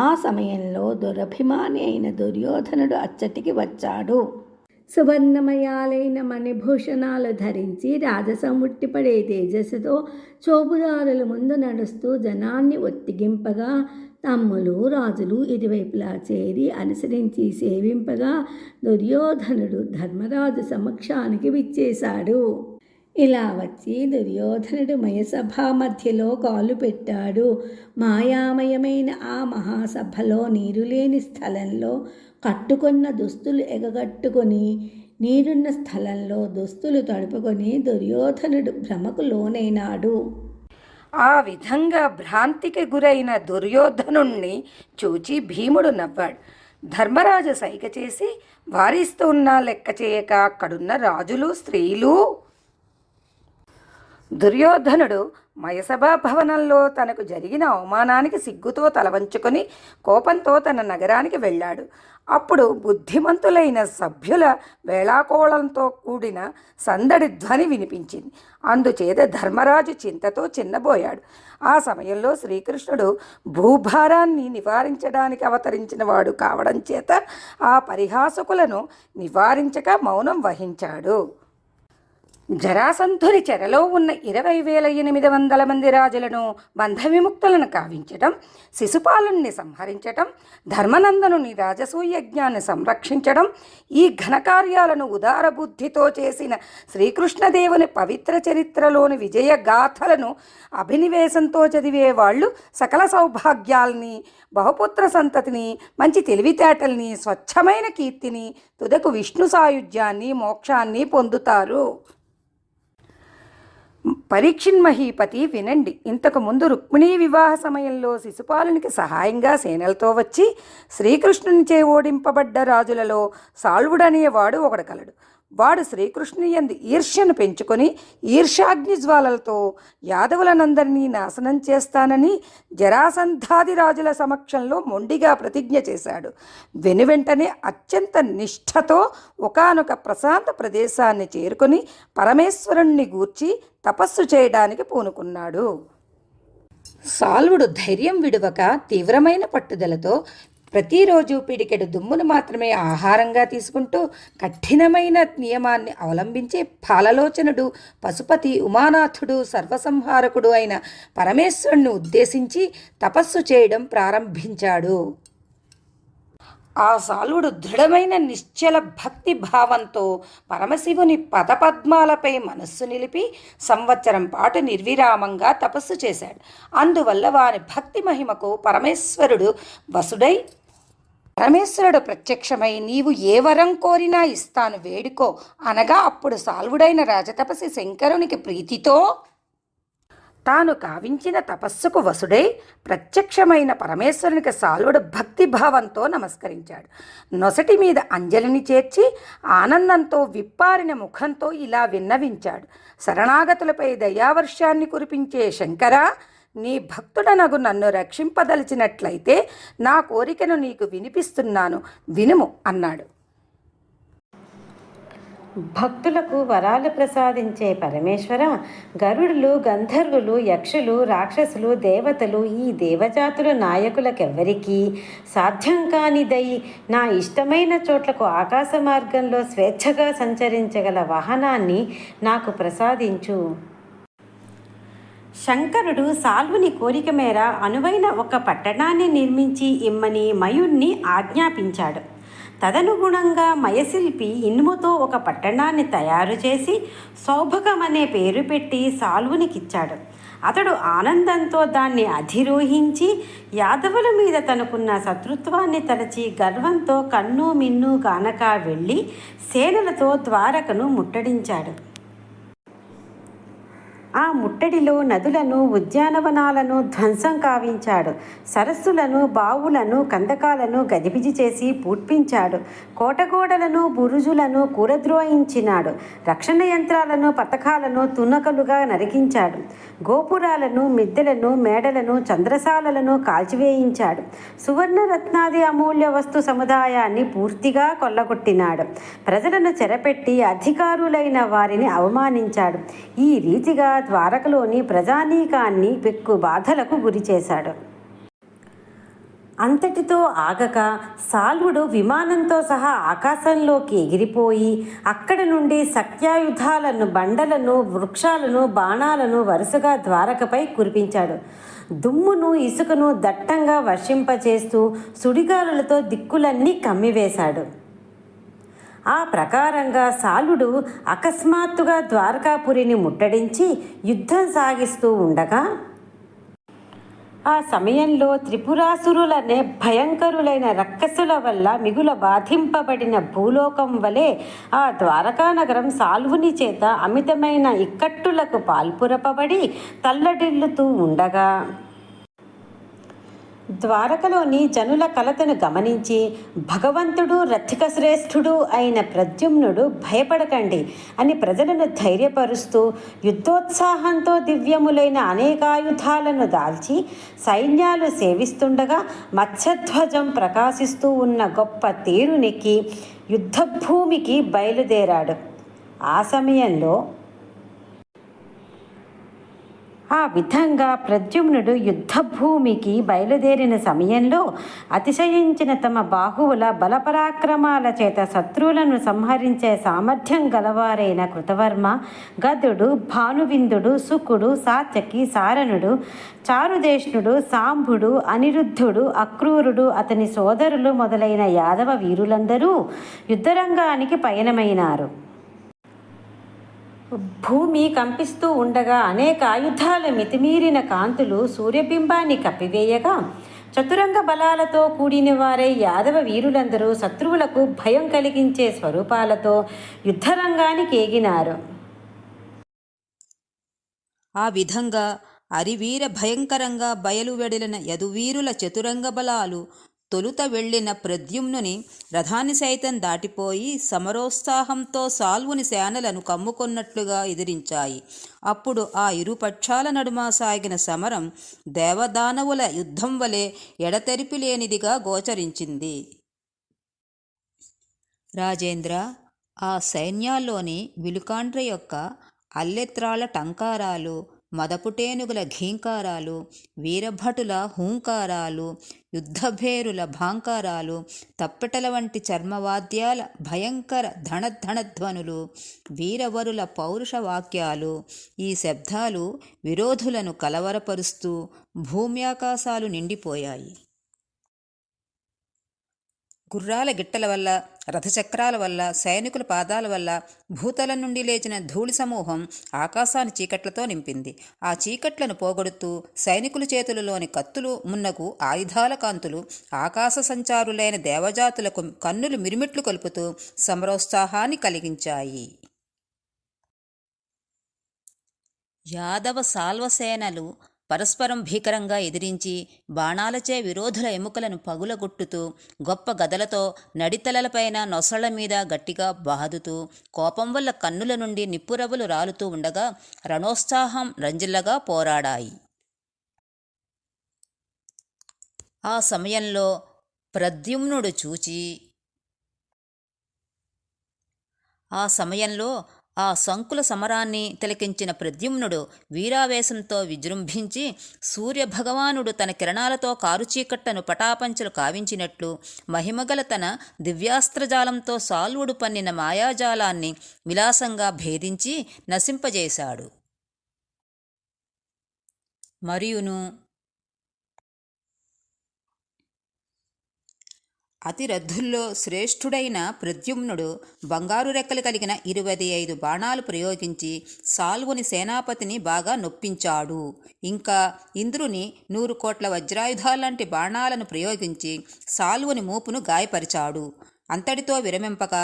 Speaker 14: ఆ సమయంలో దురభిమాని అయిన దుర్యోధనుడు అచ్చటికి వచ్చాడు. సువర్ణమయాలైన మణిభూషణాలు ధరించి రాజసం ఉట్టిపడే తేజస్సుతో చోపుదారుల ముందు నడుస్తూ జనాన్ని ఒత్తిగింపగా తమ్ములు రాజులు ఇరువైపులా చేరి అనుసరించి సేవింపగా దుర్యోధనుడు ధర్మరాజు సమక్షానికి విచ్చేశాడు. ఇలా వచ్చి దుర్యోధనుడు మయసభా మధ్యలో కాలు పెట్టాడు. మాయామయమైన ఆ మహాసభలో నీరు లేని స్థలంలో కట్టుకున్న దుస్తులు ఎగగట్టుకొని, నీరున్న స్థలంలో దుస్తులు తడుపుకొని దుర్యోధనుడు భ్రమకు లోనైనాడు.
Speaker 5: ఆ విధంగా భ్రాంతికి గురైన దుర్యోధనుణ్ణి చూచి భీముడు నవ్వాడు. ధర్మరాజు సైగ చేసి వారిస్తున్నా లెక్క చేయక అక్కడున్న రాజులు, స్త్రీలు దుర్యోధనుడు మయసభా భవనంలో తనకు జరిగిన అవమానానికి సిగ్గుతో తలవంచుకొని కోపంతో తన నగరానికి వెళ్ళాడు. అప్పుడు బుద్ధిమంతులైన సభ్యుల వేళాకోళంతో కూడిన సందడి ధ్వని వినిపించింది. అందుచేత ధర్మరాజు చింతతో చిన్నబోయాడు. ఆ సమయంలో శ్రీకృష్ణుడు భూభారాన్ని నివారించడానికి అవతరించిన వాడు కావడం చేత ఆ పరిహాసకులను నివారించక మౌనం వహించాడు. జరాసంధుని చెరలో ఉన్న 20,800 మంది రాజులను బంధవిముక్తులను కావించటం, శిశుపాలుని సంహరించటం, ధర్మనందనుని రాజసూయజ్ఞాన్ని సంరక్షించడం, ఈ ఘనకార్యాలను ఉదారబుద్ధితో చేసిన శ్రీకృష్ణదేవుని పవిత్ర చరిత్రలోని విజయగాథలను అభినివేశంతో చదివేవాళ్ళు సకల సౌభాగ్యాల్ని, బహుపుత్ర సంతతిని, మంచి తెలివితేటల్ని, స్వచ్ఛమైన కీర్తిని, తుదకు విష్ణు సాయుధ్యాన్ని, మోక్షాన్ని పొందుతారు. పరీక్షిన్మహీపతి వినండి. ఇంతకు ముందు రుక్మిణీ వివాహ సమయంలో శిశుపాలునికి సహాయంగా సేనలతో వచ్చి శ్రీకృష్ణునిచే ఓడింపబడ్డ రాజులలో సాల్వుడనేవాడు ఒకడు కలడు. వాడు శ్రీకృష్ణుని యందు ఈర్ష్యను పెంచుకొని ఈర్ష్యాగ్ని జ్వాలలతో యాదవులనందరినీ నాశనం చేస్తానని జరాసంధాది రాజుల సమక్షంలో మొండిగా ప్రతిజ్ఞ చేశాడు. వెనువెంటనే అత్యంత నిష్ఠతో ఒకానొక ప్రశాంత ప్రదేశాన్ని చేరుకొని పరమేశ్వరుణ్ణి గూర్చి తపస్సు చేయడానికి పూనుకున్నాడు. సాల్వుడు ధైర్యం విడువక తీవ్రమైన పట్టుదలతో ప్రతిరోజు పిడికెడు దుమ్మును మాత్రమే ఆహారంగా తీసుకుంటూ కఠినమైన నియమాన్ని అవలంబించి ఫాలలోచనుడు, పశుపతి, ఉమానాథుడు, సర్వసంహారకుడు అయిన పరమేశ్వరుణ్ణి ఉద్దేశించి తపస్సు చేయడం ప్రారంభించాడు. ఆ సాలుడు దృఢమైన నిశ్చల భక్తి భావంతో పరమశివుని పదపద్మాలపై మనస్సు నిలిపి సంవత్సరం పాటు నిర్విరామంగా తపస్సు చేశాడు. అందువల్ల వారి భక్తి మహిమకు పరమేశ్వరుడు వసుడై పరమేశ్వరుడు ప్రత్యక్షమై నీవు ఏ వరం కోరినా ఇస్తాను వేడుకో అనగా అప్పుడు సాల్వుడైన రాజతపసి శంకరునికి ప్రీతితో తాను కావించిన తపస్సుకు వసుడై ప్రత్యక్షమైన పరమేశ్వరునికి సాల్వుడు భక్తిభావంతో నమస్కరించాడు. నొసటి మీద అంజలిని చేర్చి ఆనందంతో విప్పారిన ముఖంతో ఇలా విన్నవించాడు. శరణాగతులపై దయావర్షాన్ని కురిపించే శంకరా, నీ భక్తుడనగు నన్ను రక్షింపదలిచినట్లయితే నా కోరికను నీకు వినిపిస్తున్నాను, వినుము అన్నాడు.
Speaker 15: భక్తులకు వరాలు ప్రసాదించే పరమేశ్వర, గరుడులు, గంధర్వులు, యక్షులు, రాక్షసులు, దేవతలు, ఈ దేవజాతుల నాయకులకెవ్వరికీ సాధ్యం కానిదై నా ఇష్టమైన చోట్లకు ఆకాశ మార్గంలో స్వేచ్ఛగా సంచరించగల వాహనాన్ని నాకు ప్రసాదించు. శంకరుడు సాల్వుని కోరిక మేర అనువైన ఒక పట్టణాన్ని నిర్మించి ఇమ్మని మయుణ్ణి ఆజ్ఞాపించాడు. తదనుగుణంగా మయశిల్పి ఇనుముతో ఒక పట్టణాన్ని తయారు చేసి సౌభగం అనే పేరు పెట్టి సాల్వునికిచ్చాడు. అతడు ఆనందంతో దాన్ని అధిరోహించి యాదవుల మీద తనకున్న శత్రుత్వాన్ని తలచి గర్వంతో కన్ను మిన్ను గానక వెళ్ళి సేనలతో ద్వారకను ముట్టడించాడు. ఆ ముట్టడిలో నదులను, ఉద్యానవనాలను ధ్వంసం కావించాడు. సరస్సులను, బావులను, కందకాలను గజిబిజి చేసి పూడ్పించాడు. కోటగోడలను, బురుజులను కూరద్రోయించినాడు. రక్షణ యంత్రాలను, పథకాలను తునకలుగా నరికించాడు. గోపురాలను, మిద్దెలను, మేడలను, చంద్రశాలలను కాల్చివేయించాడు. సువర్ణరత్నాది అమూల్య వస్తు సముదాయాన్ని పూర్తిగా కొల్లగొట్టినాడు. ప్రజలను చెరపెట్టి అధికారులైన వారిని అవమానించాడు. ఈ రీతిగా ద్వారకలోని ప్రజానీకాన్ని పెక్కు బాధలకు గురి చేశాడు. అంతటితో ఆగక సాల్వుడు విమానంతో సహా ఆకాశంలోకి ఎగిరిపోయి అక్కడ నుండి సఖ్యాయుధాలను, బండలను, వృక్షాలను, బాణాలను వరుసగా ద్వారకపై కురిపించాడు. దుమ్మును, ఇసుకను దట్టంగా వర్షింపచేస్తూ సుడిగాలులతో దిక్కులన్నీ కమ్మివేశాడు. ఆ ప్రకారంగా సాల్వుడు అకస్మాత్తుగా ద్వారకాపురిని ముట్టడించి యుద్ధం సాగిస్తూ ఉండగా ఆ సమయంలో త్రిపురాసురులనే భయంకరులైన రక్కసుల వల్ల మిగుల బాధింపబడిన భూలోకం వలె ఆ ద్వారకా నగరం సాల్వుని చేత అమితమైన ఇక్కట్టులకు పాల్పురపబడి తల్లడిల్లుతూ ఉండగా ద్వారకలోని జనుల కలతను గమనించి భగవంతుడు రథిక శ్రేష్ఠుడు అయిన ప్రద్యుమ్నుడు భయపడకండి అని ప్రజలను ధైర్యపరుస్తూ యుద్ధోత్సాహంతో దివ్యములైన అనేకాయుధాలను దాల్చి సైన్యాలు సేవిస్తుండగా మత్స్యధ్వజం ప్రకాశిస్తూ ఉన్న గొప్ప తేరునెక్కి యుద్ధభూమికి బయలుదేరాడు. ఆ సమయంలో ఆ విధంగా ప్రద్యుమ్నుడు యుద్ధభూమికి బయలుదేరిన సమయంలో అతిశయించిన తమ బాహువుల బలపరాక్రమాల చేత శత్రువులను సంహరించే సామర్థ్యం గలవారైన కృతవర్మ, గదుడు, భానువిందుడు, శుకుడు, సాత్యకి, సారణుడు, చారుదేష్ణుడు, సాంబుడు, అనిరుద్ధుడు, అక్రూరుడు, అతని సోదరులు మొదలైన యాదవ వీరులందరూ యుద్ధరంగానికి పయనమైనారు. భూమి కంపిస్తూ ఉండగా అనేక ఆయుధాల మితిమీరిన కాంతులు సూర్యబింబాన్ని కప్పివేయగా చతురంగ బలాలతో కూడిన వారే యాదవ వీరులందరూ శత్రువులకు భయం కలిగించే స్వరూపాలతో యుద్ధరంగానికి ఏగినారు.
Speaker 16: ఆ విధంగా అరివీర భయంకరంగా బయలువెడలిన యదువీరుల చతురంగ బలాలు తొలుత వెళ్లిన ప్రద్యుమ్నుని రథాన్ని సైతం దాటిపోయి సమరోత్సాహంతో సాల్వుని సేనలను కమ్ముకొన్నట్లుగా ఎదిరించాయి. అప్పుడు ఆ ఇరుపక్షాల నడుమ సాగిన సమరం దేవదానవుల యుద్ధం వలె ఎడతెరిపి లేనిదిగా గోచరించింది. రాజేంద్ర, ఆ సైన్యాల్లోని విలుకాండ్ర యొక్క అల్లెత్రాల టంకారాలు, మదపుటేనుగుల ఘీంకారాలు, వీరభటుల హూంకారాలు, యుద్ధభేరుల భాంకారాలు, తప్పెటల వంటి చర్మవాద్యాల భయంకర ధణధణధ్వనులు, వీరవరుల పౌరుష వాక్యాలు, ఈ శబ్దాలు విరోధులను కలవరపరుస్తూ భూమ్యాకాశాలు నిండిపోయాయి. గుర్రాల గిట్టల వల్ల, రథచక్రాల వల్ల, సైనికుల పాదాల వల్ల భూతలం నుండి లేచిన ధూళి సమూహం ఆకాశాన్ని చీకట్లతో నింపింది. ఆ చీకట్లను పోగొడుతూ సైనికుల చేతులలోని కత్తులు మున్నగు ఆయుధాల కాంతులు ఆకాశ సంచారులైన దేవజాతులకు కన్నులు మిరుమిట్లు కొలుపుతూ సమరోత్సాహాన్ని కలిగించాయి. యాదవ సాల్వసేనలు పరస్పరం భీకరంగా ఎదిరించి బాణాలచే విరోధుల ఎముకలను పగులగొట్టుతూ గొప్ప గదలతో నడితలలపైన నొసళ్ల మీద గట్టిగా బాదుతూ కోపం వల్ల కన్నుల నుండి నిప్పురవ్వలు రాలుతూ ఉండగా రణోత్సాహం రంజిల్లగా పోరాడాయి. ఆ సమయంలో ప్రద్యుమ్నుడు ఆ సంకుల సమరాన్ని తిలకించిన ప్రద్యుమ్నుడు వీరావేశంతో విజృంభించి సూర్యభగవానుడు తన కిరణాలతో కారుచీకట్టను పటాపంచలు కావించినట్లు మహిమగల తన దివ్యాస్త్రజాలంతో సాల్వుడు పన్నిన మాయాజాలాన్ని విలాసంగా భేదించి నశింపజేశాడు. మరియును అతిరథుల్లో శ్రేష్ఠుడైన ప్రద్యుమ్నుడు బంగారు రెక్కలు కలిగిన 25 బాణాలు ప్రయోగించి సాల్వుని సేనాపతిని బాగా నొప్పించాడు. ఇంకా ఇంద్రుని 100 కోట్ల వజ్రాయుధాలాంటి బాణాలను ప్రయోగించి సాల్వుని మూపును గాయపరిచాడు. అంతటితో విరమింపక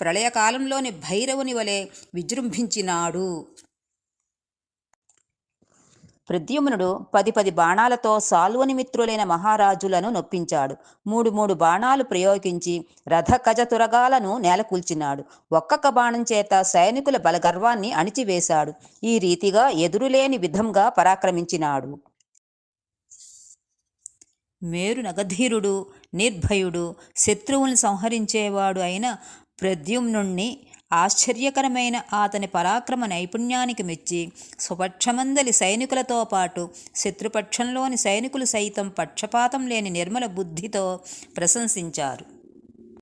Speaker 16: ప్రళయకాలంలోని భైరవుని వలె విజృంభించినాడు. ప్రద్యుమ్నుడు 10 బాణాలతో సాల్వుని మిత్రులైన మహారాజులను నొప్పించాడు. 3 బాణాలు ప్రయోగించి రథ గజ తురగాలను నేలకూల్చినాడు. ఒక్కొక్క బాణం చేత సైనికుల బలగర్వాన్ని అణిచివేశాడు. ఈ రీతిగా ఎదురులేని విధంగా పరాక్రమించినాడు. మేరు నగధీరుడు, నిర్భయుడు, శత్రువుల్ని సంహరించేవాడు అయిన ప్రద్యుమ్నుణ్ణి ఆశ్చర్యకరమైన అతని పరాక్రమ నైపుణ్యానికి మెచ్చి స్వపక్షమందలి సైనికులతో పాటు శత్రుపక్షంలోని సైనికులు సైతం పక్షపాతం లేని నిర్మల బుద్ధితో ప్రశంసించారు.